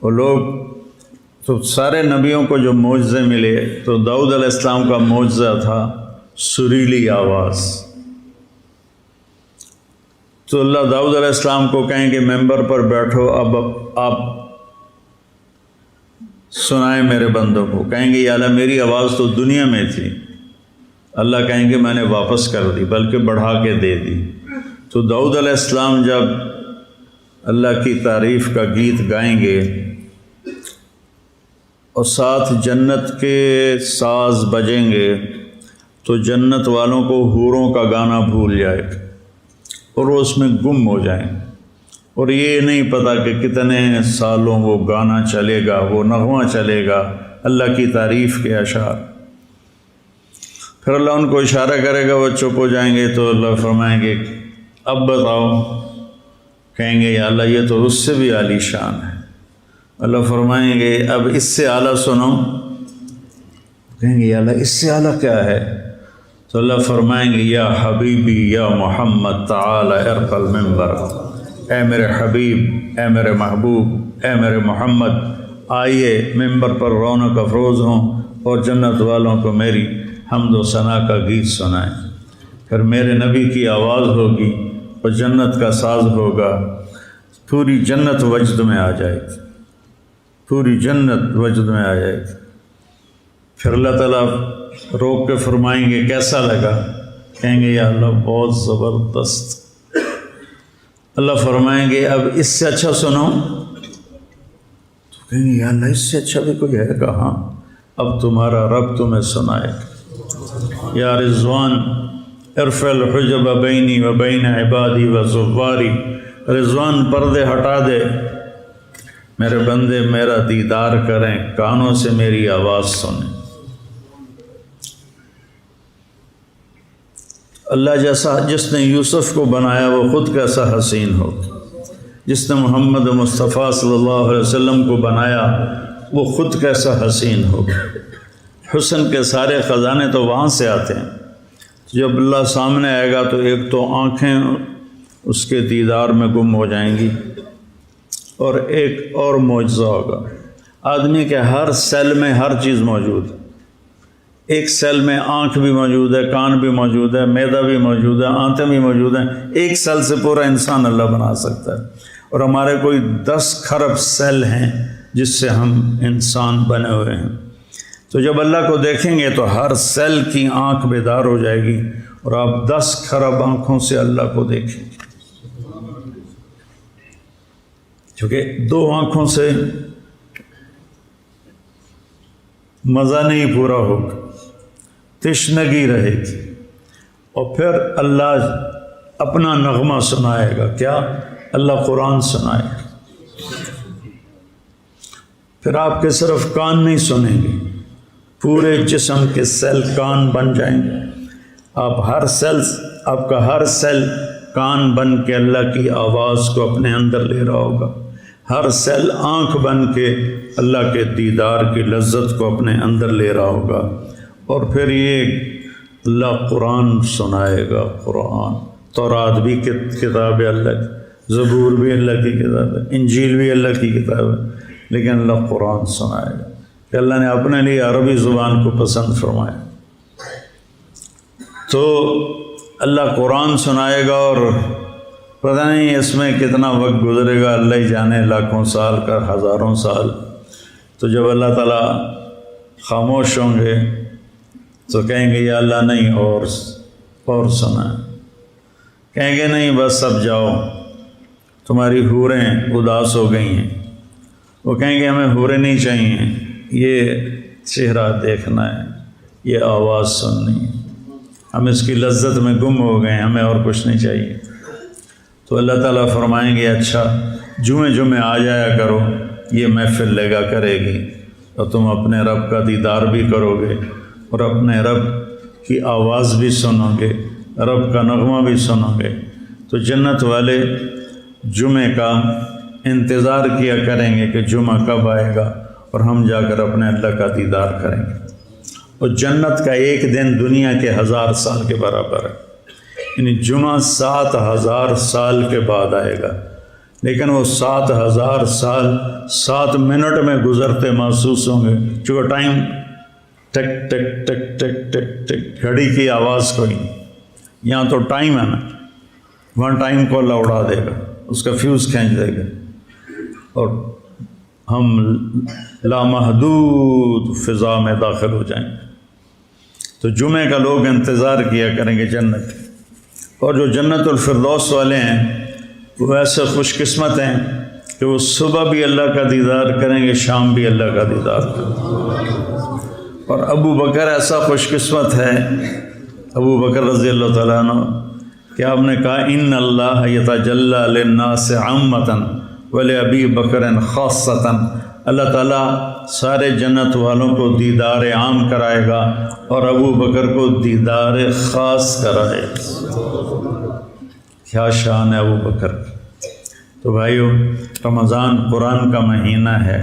وہ لوگ تو سارے نبیوں کو جو معجزے ملے، تو داؤد علیہ السلام کا معجزہ تھا سریلی آواز۔ تو اللہ داؤد علیہ السلام کو کہیں کہ ممبر پر بیٹھو، اب آپ سنائیں میرے بندوں کو۔ کہیں گے یا اللہ میری آواز تو دنیا میں تھی، اللہ کہیں گے میں نے واپس کر دی، بلکہ بڑھا کے دے دی۔ تو داؤد علیہ السلام جب اللہ کی تعریف کا گیت گائیں گے اور ساتھ جنت کے ساز بجیں گے، تو جنت والوں کو حوروں کا گانا بھول جائے گا اور وہ اس میں گم ہو جائیں، اور یہ نہیں پتہ کہ کتنے سالوں وہ گانا چلے گا، وہ نغمہ چلے گا اللہ کی تعریف کے اشعار۔ پھر اللہ ان کو اشارہ کرے گا، وہ چپ ہو جائیں گے، تو اللہ فرمائیں گے اب بتاؤ۔ کہیں گے یا اللہ یہ تو اس سے بھی عالی شان ہے۔ اللہ فرمائیں گے اب اس سے اعلیٰ سنو۔ کہیں گے یا اللہ اس سے اعلیٰ کیا ہے؟ تو اللہ فرمائیں گے یا حبیبی یا محمد تعال ارقى المنبر، اے میرے حبیب، اے میرے محبوب، اے میرے محمد، آئیے ممبر پر رونق افروز ہوں اور جنت والوں کو میری حمد و ثنا کا گیت سنائیں۔ پھر میرے نبی کی آواز ہوگی اور جنت کا ساز ہوگا، پوری جنت وجد میں آ جائے گی، پوری جنت وجد میں آ جائے گی۔ پھر اللہ تعالیٰ روک کے فرمائیں گے کیسا لگا؟ کہیں گے یا اللہ بہت زبردست۔ اللہ فرمائیں گے اب اس سے اچھا سنو۔ تو کہیں گے یا اللہ اس سے اچھا بھی کوئی ہے؟ کہاں؟ اب تمہارا رب تمہیں سنائے گا۔ یا رضوان ارفع الحجب بینی و بین عبادی و زواری، رضوان پردے ہٹا دے، میرے بندے میرا دیدار کریں، کانوں سے میری آواز سنیں۔ اللہ جیسا جس نے یوسف کو بنایا وہ خود کیسا حسین ہو، جس نے محمد مصطفیٰ صلی اللہ علیہ وسلم کو بنایا وہ خود کیسا حسین ہو۔ حسن کے سارے خزانے تو وہاں سے آتے ہیں۔ جب اللہ سامنے آئے گا تو ایک تو آنکھیں اس کے دیدار میں گم ہو جائیں گی، اور ایک اور معجزہ ہوگا، آدمی کے ہر سیل میں ہر چیز موجود ہے۔ ایک سیل میں آنکھ بھی موجود ہے، کان بھی موجود ہے، معدہ بھی موجود ہے، آنتیں بھی موجود ہیں۔ ایک سیل سے پورا انسان اللہ بنا سکتا ہے، اور ہمارے کوئی 10 کھرب سیل ہیں جس سے ہم انسان بنے ہوئے ہیں۔ تو جب اللہ کو دیکھیں گے تو ہر سیل کی آنکھ بیدار ہو جائے گی، اور آپ 10 کھرب آنکھوں سے اللہ کو دیکھیں گے، کیونکہ 2 آنکھوں سے مزہ نہیں پورا ہوگا، تشنگی رہے گی، اور پھر اللہ اپنا نغمہ سنائے گا۔ کیا؟ اللہ قرآن سنائے گا۔ پھر آپ کے صرف کان نہیں سنیں گے، پورے جسم کے سیل کان بن جائیں گے۔ آپ کا ہر سیل کان بن کے اللہ کی آواز کو اپنے اندر لے رہا ہوگا، ہر سیل آنکھ بن کے اللہ کے دیدار کی لذت کو اپنے اندر لے رہا ہوگا، اور پھر یہ اللہ قرآن سنائے گا۔ قرآن، تورات بھی کتاب ہے اللہ کی، زبور بھی اللہ کی کتاب ہے، انجیل بھی اللہ کی کتاب ہے، لیکن اللہ قرآن سنائے گا کہ اللہ نے اپنے لیے عربی زبان کو پسند فرمایا۔ تو اللہ قرآن سنائے گا، اور پتہ نہیں اس میں کتنا وقت گزرے گا، اللہ ہی جانے، لاکھوں سال کا، ہزاروں سال۔ تو جب اللہ تعالیٰ خاموش ہوں گے تو کہیں گے یا اللہ نہیں، اور سنا، کہیں گے نہیں بس اب جاؤ، تمہاری حوریں اداس ہو گئی ہیں۔ وہ کہیں گے ہمیں حوریں نہیں چاہیے، یہ چہرہ دیکھنا ہے، یہ آواز سننی ہے، ہم اس کی لذت میں گم ہو گئے ہیں، ہمیں اور کچھ نہیں چاہیے۔ تو اللہ تعالیٰ فرمائیں گے اچھا جمعے آ جایا کرو، یہ محفل لگا کرے گی، اور تم اپنے رب کا دیدار بھی کرو گے، اور اپنے رب کی آواز بھی سنو گے، رب کا نغمہ بھی سنو گے۔ تو جنت والے جمعے کا انتظار کیا کریں گے کہ جمعہ کب آئے گا، اور ہم جا کر اپنے اللہ کا دیدار کریں گے۔ اور جنت کا ایک دن دنیا کے 1000 سال کے برابر ہے، یعنی جمعہ 7000 سال کے بعد آئے گا، لیکن وہ 7000 سال 7 منٹ میں گزرتے محسوس ہوں گے، چونکہ ٹائم ٹک ٹک ٹک ٹک ٹک ٹک، گھڑی کی آواز کوئی نہیں۔ یہاں تو ٹائم ہے نا، وہاں ٹائم کو اللہ اڑا دے گا، اس کا فیوز کھینچ دے گا، اور ہم لامحدود فضا میں داخل ہو جائیں گے۔ تو جمعے کا لوگ انتظار کیا کریں گے جنت، اور جو جنت الفردوس والے ہیں وہ ایسے خوش قسمت ہیں کہ وہ صبح بھی اللہ کا دیدار کریں گے، شام بھی اللہ کا دیدار کریں گے۔ اور ابو بکر ایسا خوش قسمت ہے، ابو بکر رضی اللہ تعالیٰ عنہ، کہ آپ نے کہا ان اللہ یتجلی للناس عامۃ ولابی بکر خاصۃ، اللہ تعالیٰ سارے جنت والوں کو دیدار عام کرائے گا، اور ابو بکر کو دیدار خاص کرائے گا۔ کیا شان ہے ابو بکر کی۔ تو بھائیو، رمضان قرآن کا مہینہ ہے،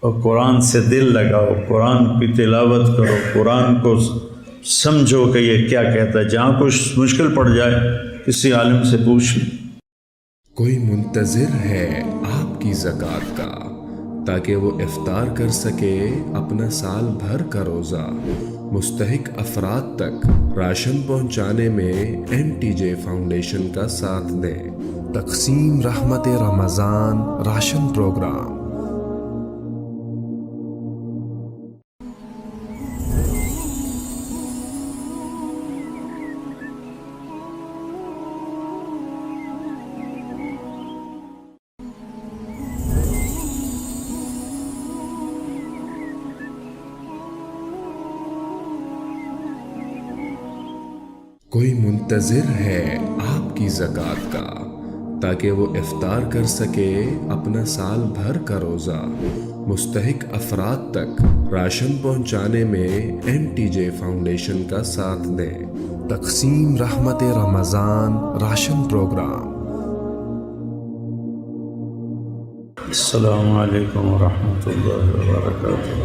اور قرآن سے دل لگاؤ، قرآن کی تلاوت کرو، قرآن کو سمجھو کہ یہ کیا کہتا ہے۔ جہاں کچھ مشکل پڑ جائے کسی عالم سے پوچھ لیں۔ کوئی منتظر ہے آپ کی زکوٰۃ کا تاکہ وہ افطار کر سکے اپنا سال بھر کا روزہ، مستحق افراد تک راشن پہنچانے میں MTJ فاؤنڈیشن کا ساتھ دیں۔ تقسیم رحمت رمضان راشن پروگرام۔ کوئی منتظر ہے آپ کی زکوٰۃ کا تاکہ وہ افطار کر سکے اپنا سال بھر کا روزہ، مستحق افراد تک راشن پہنچانے میں MTJ فاؤنڈیشن کا ساتھ دیں۔ تقسیم رحمت رمضان راشن پروگرام۔ السلام علیکم ورحمۃ اللہ وبرکاتہ۔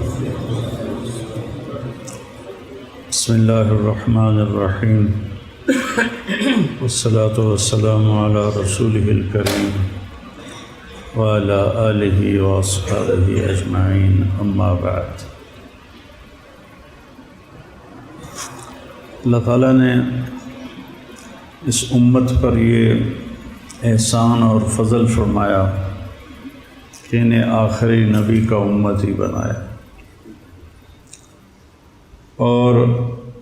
بسم اللہ الرحمن الرحیم، والصلاة والسلام علی رسولہ الکریم وعلی آلہ واصحابہ اجمعین، اما بعد۔ اللہ تعالیٰ نے اس امت پر یہ احسان اور فضل فرمایا کہ انہیں آخری نبی کا امت ہی بنایا، اور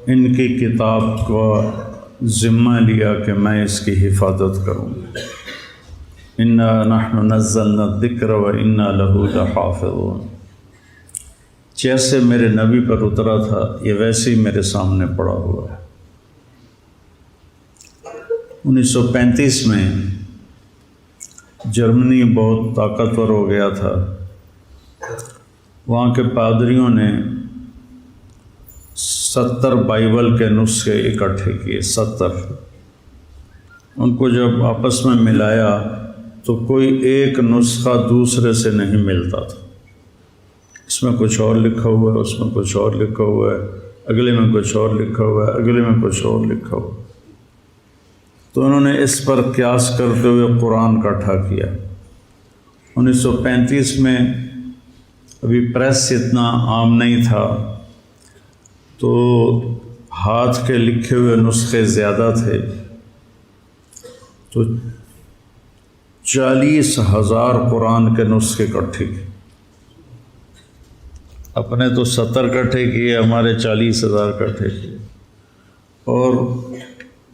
ان کی کتاب کو ذمہ لیا کہ میں اس کی حفاظت کروں گا۔ انا نحن نزلنا الذکر و انا لہ لحافظون۔ جیسے میرے نبی پر اترا تھا یہ ویسے ہی میرے سامنے پڑا ہوا ہے۔ 1935 میں جرمنی بہت طاقتور ہو گیا تھا۔ وہاں کے پادریوں نے 70 بائبل کے نسخے اکٹھے کیے، 70۔ ان کو جب آپس میں ملایا تو کوئی ایک نسخہ دوسرے سے نہیں ملتا تھا۔ اس میں کچھ اور لکھا ہوا ہے، اس میں کچھ اور لکھا ہوا ہے، اگلے میں کچھ اور لکھا ہوا ہے، اگلے میں کچھ اور لکھا ہوا ہے۔ تو انہوں نے اس پر قیاس کرتے ہوئے قرآن اکٹھا کیا۔ 1935 میں ابھی پریس اتنا عام نہیں تھا، تو ہاتھ کے لکھے ہوئے نسخے زیادہ تھے، تو 40,000 قرآن کے نسخے اکٹھے کیے۔ اپنے تو 70 اکٹھے کیے، ہمارے 40,000 اکٹھے کیے، اور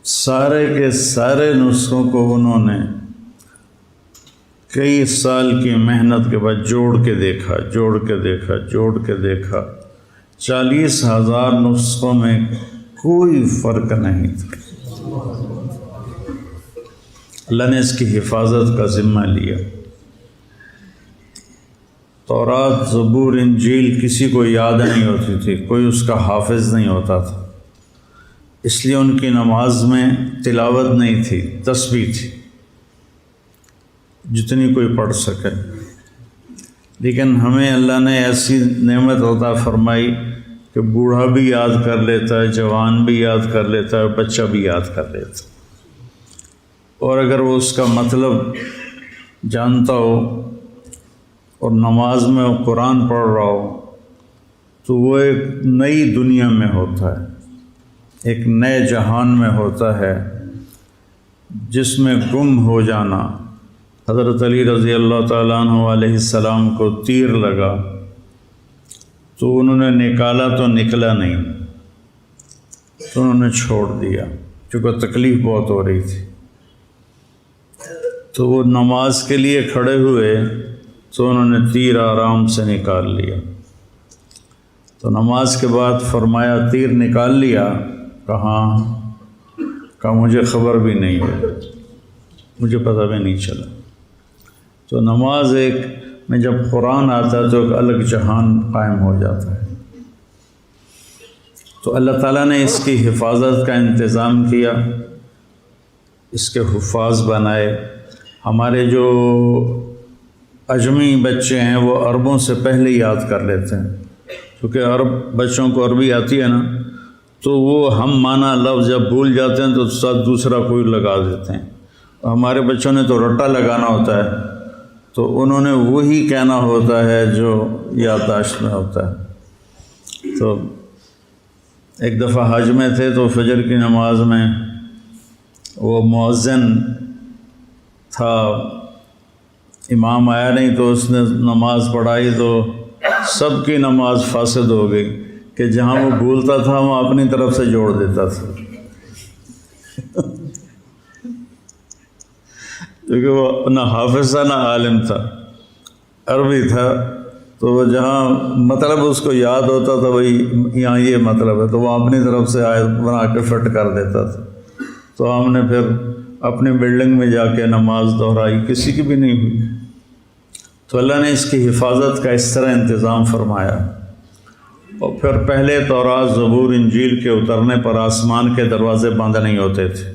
سارے کے سارے نسخوں کو انہوں نے کئی سال کی محنت کے بعد جوڑ کے دیکھا، 40,000 نسخوں میں کوئی فرق نہیں تھا۔ اللہ نے اس کی حفاظت کا ذمہ لیا۔ تورات، زبور، انجیل کسی کو یاد نہیں ہوتی تھی، کوئی اس کا حافظ نہیں ہوتا تھا، اس لیے ان کی نماز میں تلاوت نہیں تھی، تسبیح تھی، جتنی کوئی پڑھ سکے۔ لیکن ہمیں اللہ نے ایسی نعمت عطا فرمائی کہ بوڑھا بھی یاد کر لیتا ہے، جوان بھی یاد کر لیتا ہے، بچہ بھی یاد کر لیتا ہے، اور اگر وہ اس کا مطلب جانتا ہو اور نماز میں وہ قرآن پڑھ رہا ہو تو وہ ایک نئی دنیا میں ہوتا ہے، ایک نئے جہان میں ہوتا ہے جس میں گم ہو جانا۔ حضرت علی رضی اللہ تعالیٰ عنہ علیہ السلام کو تیر لگا تو انہوں نے نکالا تو نکلا نہیں، تو انہوں نے چھوڑ دیا کیونکہ تکلیف بہت ہو رہی تھی۔ تو وہ نماز کے لیے کھڑے ہوئے تو انہوں نے تیر آرام سے نکال لیا۔ تو نماز کے بعد فرمایا تیر نکال لیا؟ کہا مجھے خبر بھی نہیں ہے، مجھے پتہ بھی نہیں چلا۔ تو نماز ایک میں جب قرآن آتا ہے تو ایک الگ جہان قائم ہو جاتا ہے۔ تو اللہ تعالیٰ نے اس کی حفاظت کا انتظام کیا، اس کے حفاظ بنائے۔ ہمارے جو اجمی بچے ہیں وہ عربوں سے پہلے یاد کر لیتے ہیں، کیونکہ عرب بچوں کو عربی آتی ہے نا، تو وہ ہم مانا لفظ جب بھول جاتے ہیں تو ساتھ دوسرا کوئی لگا دیتے ہیں۔ ہمارے بچوں نے تو رٹا لگانا ہوتا ہے، تو انہوں نے وہی کہنا ہوتا ہے جو یادداشت میں ہوتا ہے۔ تو ایک دفعہ حج میں تھے تو فجر کی نماز میں وہ مؤذن تھا، امام آیا نہیں تو اس نے نماز پڑھائی تو سب کی نماز فاسد ہو گئی، کہ جہاں وہ بھولتا تھا وہ اپنی طرف سے جوڑ دیتا تھا، کیونکہ وہ نہ حافظ تھا نہ عالم تھا، عربی تھا، تو وہ جہاں مطلب اس کو یاد ہوتا تھا وہی یہاں یہ مطلب ہے، تو وہ اپنی طرف سے آیت بنا کے فٹ کر دیتا تھا۔ تو ہم نے پھر اپنی بلڈنگ میں جا کے نماز دہرائی، کسی کی بھی نہیں ہوئی۔ تو اللہ نے اس کی حفاظت کا اس طرح انتظام فرمایا۔ اور پھر پہلے تورات، زبور، انجیل کے اترنے پر آسمان کے دروازے بند نہیں ہوتے تھے،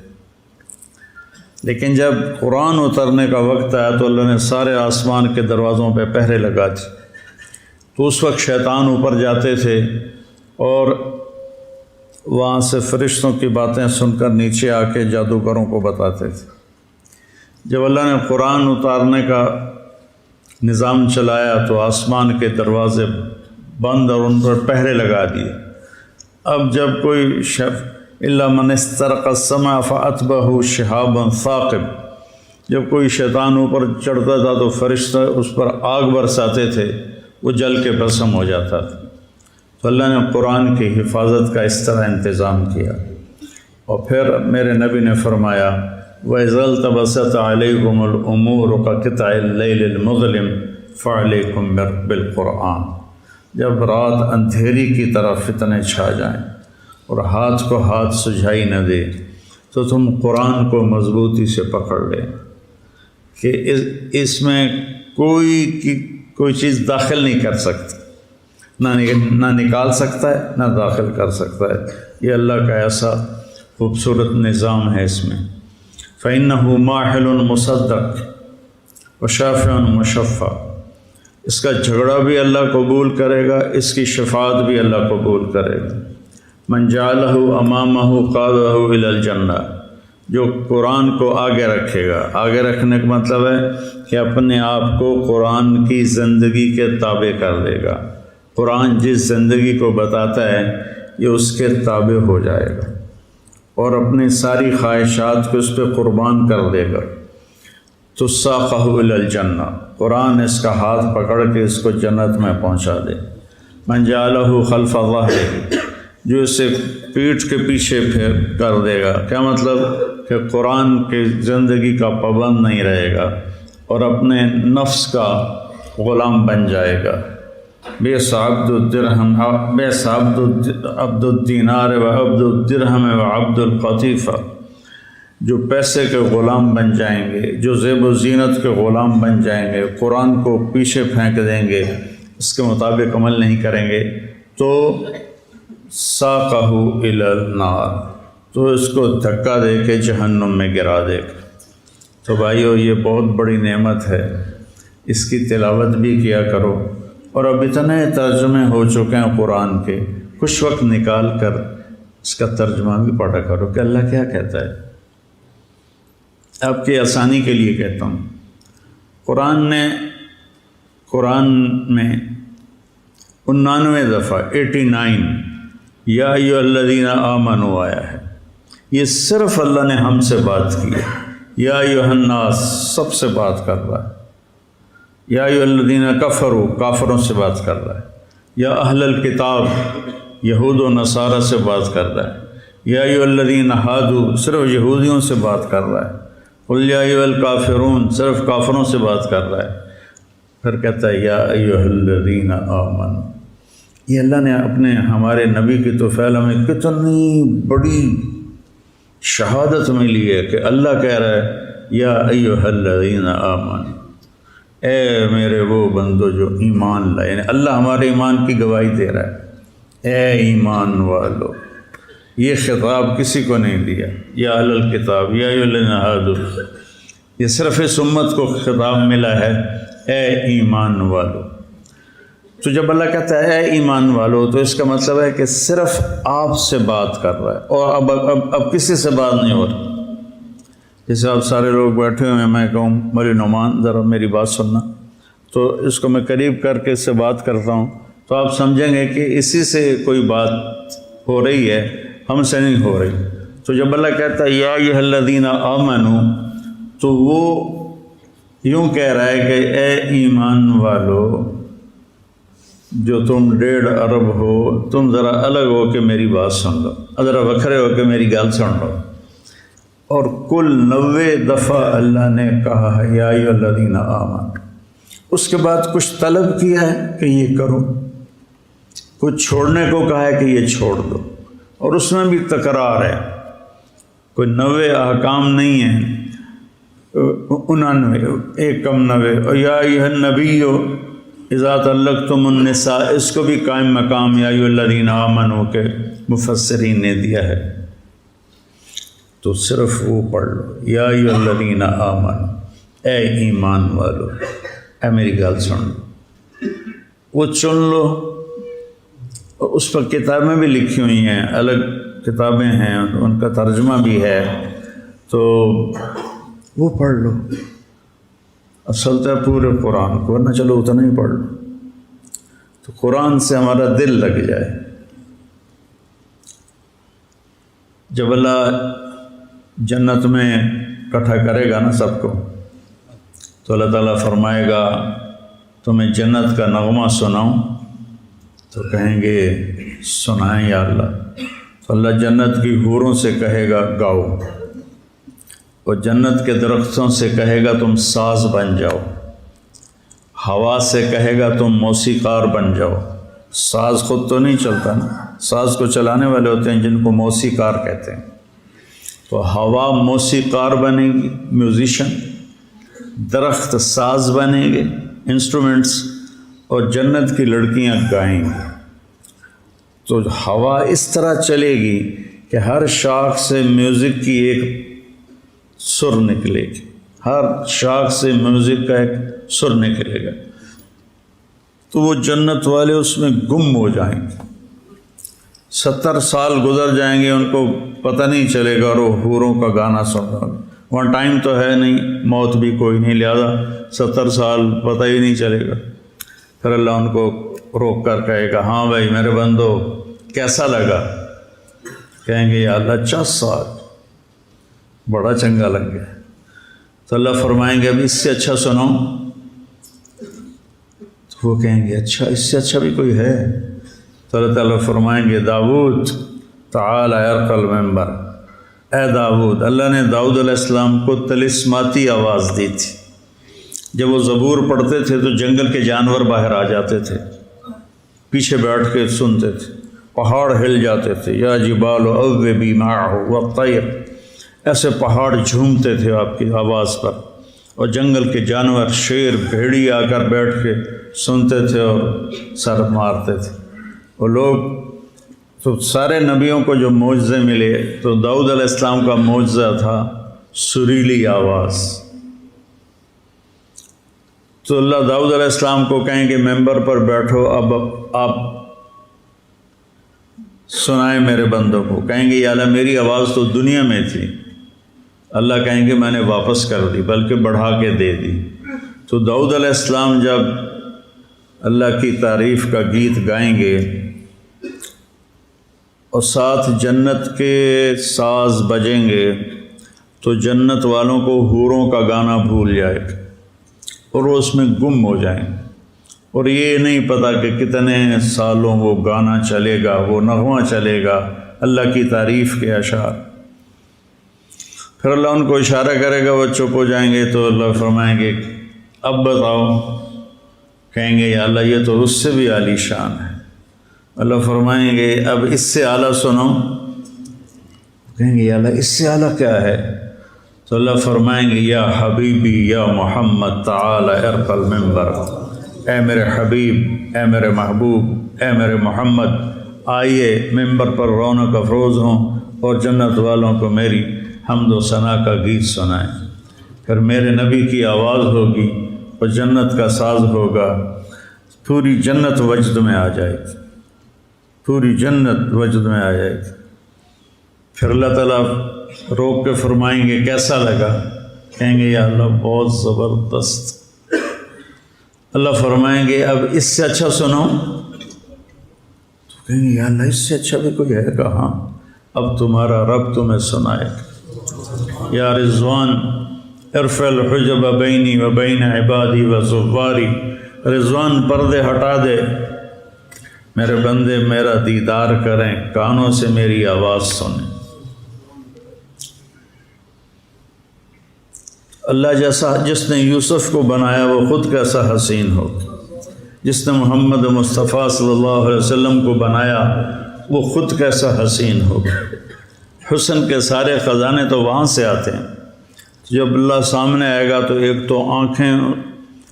لیکن جب قرآن اترنے کا وقت آیا تو اللہ نے سارے آسمان کے دروازوں پہ پہرے لگا دی۔ تو اس وقت شیطان اوپر جاتے تھے اور وہاں سے فرشتوں کی باتیں سن کر نیچے آ کے جادوگروں کو بتاتے تھے۔ جب اللہ نے قرآن اتارنے کا نظام چلایا تو آسمان کے دروازے بند اور ان پر پہرے لگا دیے۔ اب جب کوئی الا من استرق السمع فاتبعه شهاب ثاقب، جب کوئی شیطان اوپر چڑھتا تھا تو فرشتے اس پر آگ برساتے تھے، وہ جل کے بھسم ہو جاتا تھا۔ تو اللہ نے قرآن کی حفاظت کا اس طرح انتظام کیا۔ اور پھر میرے نبی نے فرمایا وَإِذَا الْتَبَسَتْ عَلَيْكُمُ الْأُمُورُ كَقِطْعِ اللَّيْلِ الْمُظْلِمِ فَعَلَيْكُمْ بِالْقُرْآنِ۔ جب رات اندھیری کی طرح فتنے چھا جائیں اور ہاتھ کو ہاتھ سجھائی نہ دے تو تم قرآن کو مضبوطی سے پکڑ لیں کہ اس میں کوئی چیز داخل نہیں کر سکتی، نہ نکال سکتا ہے نہ داخل کر سکتا ہے۔ یہ اللہ کا ایسا خوبصورت نظام ہے اس میں۔ فَإِنَّهُ مَاحِلٌ مُصَدَّقٌ وَشَافِعٌ مُشَفَّعٌ، اس کا جھگڑا بھی اللہ قبول کرے گا، اس کی شفاعت بھی اللہ قبول کرے گا۔ مَنْ جَعَلَهُ أَمَامَهُ قَادَهُ إِلَى الْجَنَّةِ، جو قرآن کو آگے رکھے گا۔ آگے رکھنے کا مطلب ہے کہ اپنے آپ کو قرآن کی زندگی کے تابع کر دے گا۔ قرآن جس زندگی کو بتاتا ہے یہ اس کے تابع ہو جائے گا اور اپنی ساری خواہشات کو اس پہ قربان کر دے گا۔ تو ساقہ الی الجنہ، قرآن اس کا ہاتھ پکڑ کے اس کو جنت میں پہنچا دے۔ من جعلہ خلف ظہرہ، جو اسے پیٹھ کے پیچھے پھیر کر دے گا۔ کیا مطلب کہ قرآن کی زندگی کا پابند نہیں رہے گا اور اپنے نفس کا غلام بن جائے گا۔ بئس عبد الدرہم، بئس عبد الدینار و عبد الدرہم و عبد القطیفہ، جو پیسے کے غلام بن جائیں گے، جو زیب و زینت کے غلام بن جائیں گے، قرآن کو پیچھے پھینک دیں گے، اس کے مطابق عمل نہیں کریں گے، تو ساقہ الی النار، تو اس کو دھکا دے کے جہنم میں گرا دے گا۔ تو بھائیو، یہ بہت بڑی نعمت ہے، اس کی تلاوت بھی کیا کرو۔ اور اب اتنے ترجمے ہو چکے ہیں قرآن کے، کچھ وقت نکال کر اس کا ترجمہ بھی پڑھا کرو کہ اللہ کیا کہتا ہے۔ آپ کی آسانی کے لیے کہتا ہوں، قرآن میں 99 دفعہ 89 یا ایھا الذین آمنوا آیا ہے۔ یہ صرف اللہ نے ہم سے بات کی ہے۔ یا ایھا الناس سب سے بات کر رہا ہے۔ یا ایھا الذین کفروا کافروں سے بات کر رہا ہے۔ یا اہل الکتاب یہود و نصارہ سے بات کر رہا ہے۔ یا ایھا الذین ہادوا صرف یہودیوں سے بات کر رہا ہے۔ قل یا ایھا الکافرون صرف کافروں سے بات کر رہا ہے۔ پھر کہتا ہے یا ایھا الذین آمنوا۔ یہ اللہ نے ہمارے نبی کی توفیل ہمیں کتنی بڑی شہادت ملی ہے کہ اللہ کہہ رہا ہے یا ایھا الذین آمنوا، اے میرے وہ بندو جو ایمان لائے، یعنی اللہ ہمارے ایمان کی گواہی دے رہا ہے۔ اے ایمان والو، یہ خطاب کسی کو نہیں دیا۔ یا اہل الکتاب یا ایھا الذین ہادوا، یہ صرف اس امت کو خطاب ملا ہے، اے ایمان والو۔ تو جب اللہ کہتا ہے اے ایمان والو، تو اس کا مطلب ہے کہ صرف آپ سے بات کر رہا ہے، اور اب کسی سے بات نہیں ہو رہی۔ جیسے آپ سارے لوگ بیٹھے ہوئے ہیں، میں کہوں مولی نعمان ذرا میری بات سننا، تو اس کو میں قریب کر کے اس سے بات کرتا ہوں، تو آپ سمجھیں گے کہ اسی سے کوئی بات ہو رہی ہے، ہم سے نہیں ہو رہی۔ تو جب اللہ کہتا ہے یا ایھا الذین آمنوا، تو وہ یوں کہہ رہا ہے کہ اے ایمان والو جو تم 1.5 ارب ہو، تم ذرا الگ ہو کے میری بات سن لو، ذرا وکھرے ہو کے میری گل سن لو۔ اور کل 90 دفعہ اللہ نے کہا ہے یا ایھا الذین آمنوا، اس کے بعد کچھ طلب کیا ہے کہ یہ کرو، کچھ چھوڑنے کو کہا ہے کہ یہ چھوڑ دو، اور اس میں بھی تکرار ہے، کوئی 90 احکام نہیں ہیں، 99 ایک کم 90۔ اور یا ایھا النبی اذا طلقتم النساء، اس کو بھی قائم مقام یا ایھا الذین آمنوا کے مفسرین نے دیا ہے۔ تو صرف وہ پڑھ لو یا ایھا الذین آمنوا، اے ایمان والو، اے میری گل سن لو، وہ چن لو۔ اس پر کتابیں بھی لکھی ہوئی ہیں، الگ کتابیں ہیں، ان کا ترجمہ بھی ہے، تو وہ پڑھ لو۔ اصل تو پورے قرآن کو، ورنہ چلو اتنا ہی پڑھ لو، تو قرآن سے ہمارا دل لگ جائے۔ جب اللہ جنت میں اکٹھا کرے گا نا سب کو، تو اللہ تعالیٰ فرمائے گا تمہیں جنت کا نغمہ سناؤں، تو کہیں گے سنائیں یا اللہ۔ تو اللہ جنت کی حوروں سے کہے گا گاؤ، اور جنت کے درختوں سے کہے گا تم ساز بن جاؤ، ہوا سے کہے گا تم موسیقار بن جاؤ، ساز خود تو نہیں چلتا نا، ساز کو چلانے والے ہوتے ہیں جن کو موسیقار کہتے ہیں۔ تو ہوا موسیقار بنے گی، میوزیشن، درخت ساز بنے گے، انسٹرومنٹس، اور جنت کی لڑکیاں گائیں گی۔ تو ہوا اس طرح چلے گی کہ ہر شاخ سے میوزک کی ایک سر نکلے گی، ہر شاخ سے میوزک کا ایک سر نکلے گا، تو وہ جنت والے اس میں گم ہو جائیں گے۔ 70 سال گزر جائیں گے، ان کو پتہ نہیں چلے گا، اور وہ حوروں کا گانا سن رہا ہوگا۔ وہاں ٹائم تو ہے نہیں، موت بھی کوئی نہیں، لہذا 70 سال پتہ ہی نہیں چلے گا۔ پھر اللہ ان کو روک کر کہے گا، ہاں بھائی میرے بندو کیسا لگا؟ کہیں گے یا اللہ 50 سال بڑا چنگا لگ گیا۔ تو اللہ فرمائیں گے اب اس سے اچھا سنو، تو وہ کہیں گے اچھا اس سے اچھا بھی کوئی ہے؟ تو اللہ تعالیٰ فرمائیں گے داؤد تعال ارقى المنبر، اے داؤد، اللہ نے داؤد علیہ السلام کو طلسماتی آواز دی تھی۔ جب وہ زبور پڑھتے تھے تو جنگل کے جانور باہر آ جاتے تھے، پیچھے بیٹھ کے سنتے تھے، پہاڑ ہل جاتے تھے، یا جبال اوبی معه والطیر، ایسے پہاڑ جھومتے تھے آپ کی آواز پر، اور جنگل کے جانور شیر بھیڑی آ کر بیٹھ کے سنتے تھے اور سر مارتے تھے۔ وہ لوگ تو سارے نبیوں کو جو معجزے ملے، تو داؤد علیہ السلام کا معجزہ تھا سریلی آواز۔ تو اللہ داؤد علیہ السلام کو کہیں کہ ممبر پر بیٹھو، اب آپ سنائیں میرے بندوں کو۔ کہیں گے یا اللہ میری آواز تو دنیا میں تھی، اللہ کہیں گے میں نے واپس کر دی، بلکہ بڑھا کے دے دی۔ تو داؤد علیہ السلام جب اللہ کی تعریف کا گیت گائیں گے اور ساتھ جنت کے ساز بجیں گے، تو جنت والوں کو حوروں کا گانا بھول جائے گا اور وہ اس میں گم ہو جائیں گے، اور یہ نہیں پتہ کہ کتنے سالوں وہ گانا چلے گا، وہ نغمہ چلے گا، اللہ کی تعریف کے اشعار۔ پھر اللہ ان کو اشارہ کرے گا، وہ چپ ہو جائیں گے، تو اللہ فرمائیں گے اب بتاؤ۔ کہیں گے یا اللہ یہ تو اس سے بھی عالی شان ہے۔ اللہ فرمائیں گے اب اس سے اعلیٰ سنو۔ کہیں گے یا اللہ اس سے اعلیٰ کیا ہے؟ تو اللہ فرمائیں گے یا حبیبی یا محمد تعال ارقى المنبر، اے میرے حبیب، اے میرے محبوب، اے میرے محمد، آئیے ممبر پر رونق افروز ہوں اور جنت والوں کو میری حمد و ثنا کا گیت سنائیں۔ پھر میرے نبی کی آواز ہوگی اور جنت کا ساز ہوگا، پوری جنت وجد میں آ جائے گی، پوری جنت وجد میں آ جائے گی۔ پھر اللہ تعالیٰ روک کے فرمائیں گے کیسا لگا؟ کہیں گے یا اللہ بہت زبردست۔ اللہ فرمائیں گے اب اس سے اچھا سنو۔ تو کہیں گے یا اللہ اس سے اچھا بھی کوئی ہے کہاں؟ اب تمہارا رب تمہیں سنائے گا، یا رضوان ارفع الحجب بینی و بین عبادی و زواری، رضوان پردے ہٹا دے، میرے بندے میرا دیدار کریں، کانوں سے میری آواز سنیں۔ اللہ جیسا جس نے یوسف کو بنایا وہ خود کیسا حسین ہو، جس نے محمد مصطفیٰ صلی اللہ علیہ وسلم کو بنایا وہ خود کیسا حسین ہو۔ حسن کے سارے خزانے تو وہاں سے آتے ہیں۔ جب اللہ سامنے آئے گا تو ایک تو آنکھیں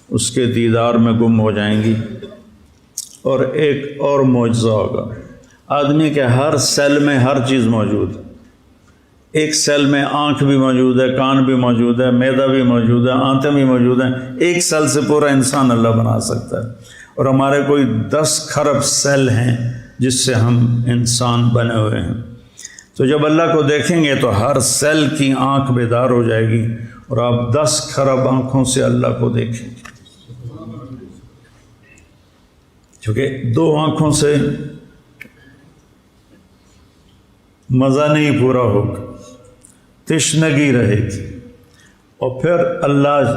اس کے دیدار میں گم ہو جائیں گی، اور ایک اور معجزہ ہوگا، آدمی کے ہر سیل میں ہر چیز موجود ہے۔ ایک سیل میں آنکھ بھی موجود ہے، کان بھی موجود ہے، معدہ بھی موجود ہے، آنتیں بھی موجود ہیں۔ ایک سیل سے پورا انسان اللہ بنا سکتا ہے، اور ہمارے کوئی 10 کھرب سیل ہیں جس سے ہم انسان بنے ہوئے ہیں۔ تو جب اللہ کو دیکھیں گے تو ہر سیل کی آنکھ بیدار ہو جائے گی، اور آپ 10 کھرب آنکھوں سے اللہ کو دیکھیں گے، کیونکہ 2 آنکھوں سے مزہ نہیں پورا ہوگا، تشنگی رہے گی۔ اور پھر اللہ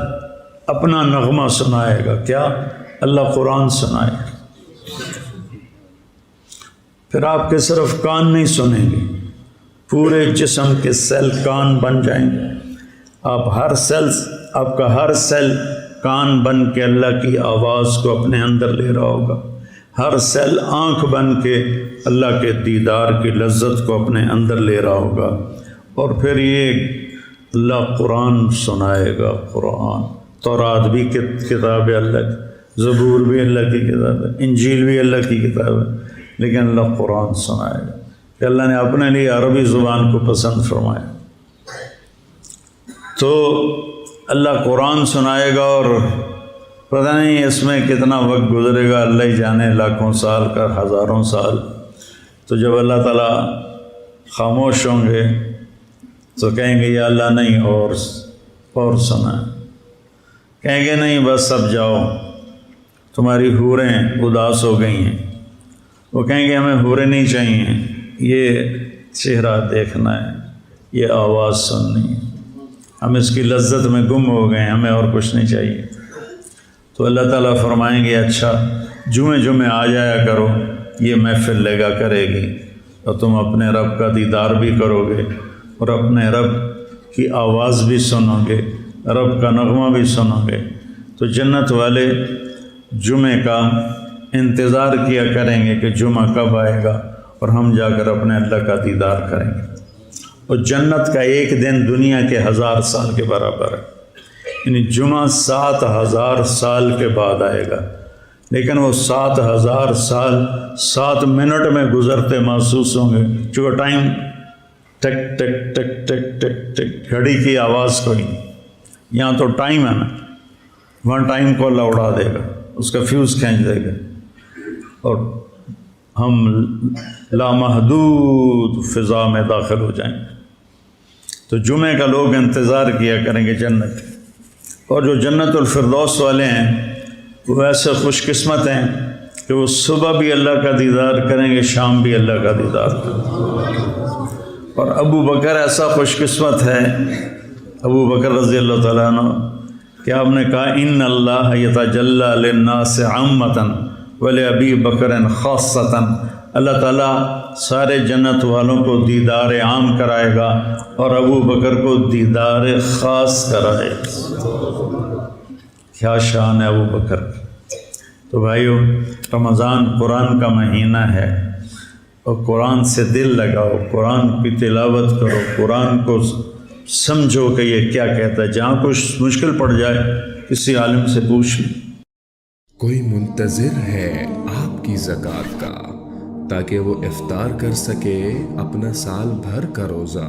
اپنا نغمہ سنائے گا، کیا؟ اللہ قرآن سنائے گا۔ پھر آپ کے صرف کان نہیں سنیں گے، پورے جسم کے سیل کان بن جائیں گے۔ آپ کا ہر سیل کان بن کے اللہ کی آواز کو اپنے اندر لے رہا ہوگا۔ ہر سیل آنکھ بن کے اللہ کے دیدار کی لذت کو اپنے اندر لے رہا ہوگا۔ اور پھر یہ اللہ قرآن سنائے گا۔ قرآن تورات بھی کتاب ہے اللہ کی، زبور بھی اللہ کی کتاب ہے، انجیل بھی اللہ کی کتاب ہے، لیکن اللہ قرآن سنائے گا کہ اللہ نے اپنے لیے عربی زبان کو پسند فرمایا۔ تو اللہ قرآن سنائے گا اور پتہ نہیں اس میں کتنا وقت گزرے گا، اللہ ہی جانے، لاکھوں سال کا، ہزاروں سال۔ تو جب اللہ تعالیٰ خاموش ہوں گے تو کہیں گے یا اللہ نہیں، اور سنا، کہیں گے نہیں بس اب جاؤ، تمہاری حوریں اداس ہو گئی ہیں۔ وہ کہیں گے ہمیں حوریں نہیں چاہیے، یہ چہرہ دیکھنا ہے، یہ آواز سننی ہے، ہم اس کی لذت میں گم ہو گئے ہیں، ہمیں اور کچھ نہیں چاہیے۔ تو اللہ تعالیٰ فرمائیں گے اچھا جمعے آ جایا کرو، یہ محفل لگا کرے گی اور تم اپنے رب کا دیدار بھی کرو گے اور اپنے رب کی آواز بھی سنو گے، رب کا نغمہ بھی سنو گے۔ تو جنت والے جمعے کا انتظار کیا کریں گے کہ جمعہ کب آئے گا اور ہم جا کر اپنے اللہ کا دیدار کریں گے۔ اور جنت کا ایک دن دنیا کے 1000 سال کے برابر ہے، یعنی جمعہ 7000 سال کے بعد آئے گا، لیکن وہ 7000 سال 7 منٹ میں گزرتے محسوس ہوں گے، چونکہ ٹائم ٹک ٹک ٹک ٹک ٹک ٹک، گھڑی کی آواز کوئی نہیں۔ یہاں تو ٹائم ہے نا، وہاں ٹائم کو اللہ اڑا دے گا، اس کا فیوز کھینچ دے گا، اور ہم لامحدود فضا میں داخل ہو جائیں گے۔ تو جمعے کا لوگ انتظار کیا کریں گے جنت، اور جو جنت الفردوس والے ہیں وہ ایسے خوش قسمت ہیں کہ وہ صبح بھی اللہ کا دیدار کریں گے، شام بھی اللہ کا دیدار کریں گے۔ اور ابو بکر ایسا خوش قسمت ہے، ابو بکر رضی اللہ تعالیٰ عنہ، کہ آپ نے کہا ان اللہ یتجلی للناس عامۃ ولابی بکر خاصۃ، اللہ تعالیٰ سارے جنت والوں کو دیدار عام کرائے گا اور ابو بکر کو دیدار خاص کرائے گا۔ کیا شان ہے ابو بکر کی۔ تو بھائیو، رمضان قرآن کا مہینہ ہے، اور قرآن سے دل لگاؤ، قرآن کی تلاوت کرو، قرآن کو سمجھو کہ یہ کیا کہتا ہے۔ جہاں کچھ مشکل پڑ جائے کسی عالم سے پوچھ لیں۔ کوئی منتظر ہے آپ کی زکوٰۃ کا تاکہ وہ افطار کر سکے اپنا سال بھر کا روزہ۔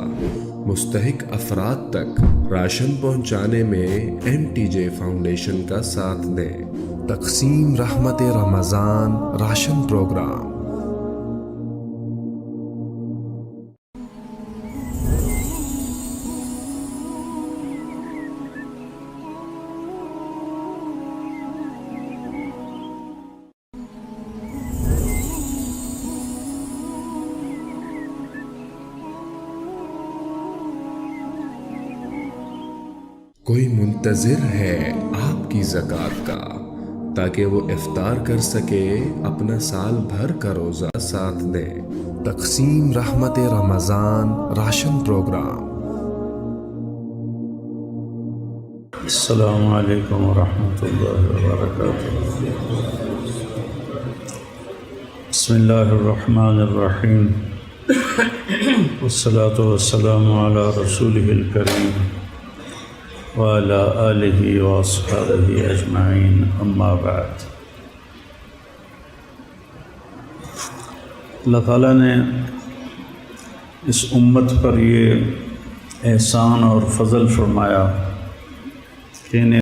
مستحق افراد تک راشن پہنچانے میں MTJ فاؤنڈیشن کا ساتھ دیں۔ تقسیم رحمت رمضان راشن پروگرام۔ کوئی منتظر ہے آپ کی زکوٰۃ کا تاکہ وہ افطار کر سکے اپنا سال بھر کا روزہ ساتھ دیں۔ تقسیم رحمت رمضان راشن پروگرام۔ السلام علیکم ورحمۃ اللہ وبرکاتہ۔ بسم اللہ الرحمن الرحیم، والصلاة والسلام علی رسولہ الکریم وعلی آلہ واصحابہ اجمعین، اما بعد۔ اللہ تعالیٰ نے اس امت پر یہ احسان اور فضل فرمایا کہ انہیں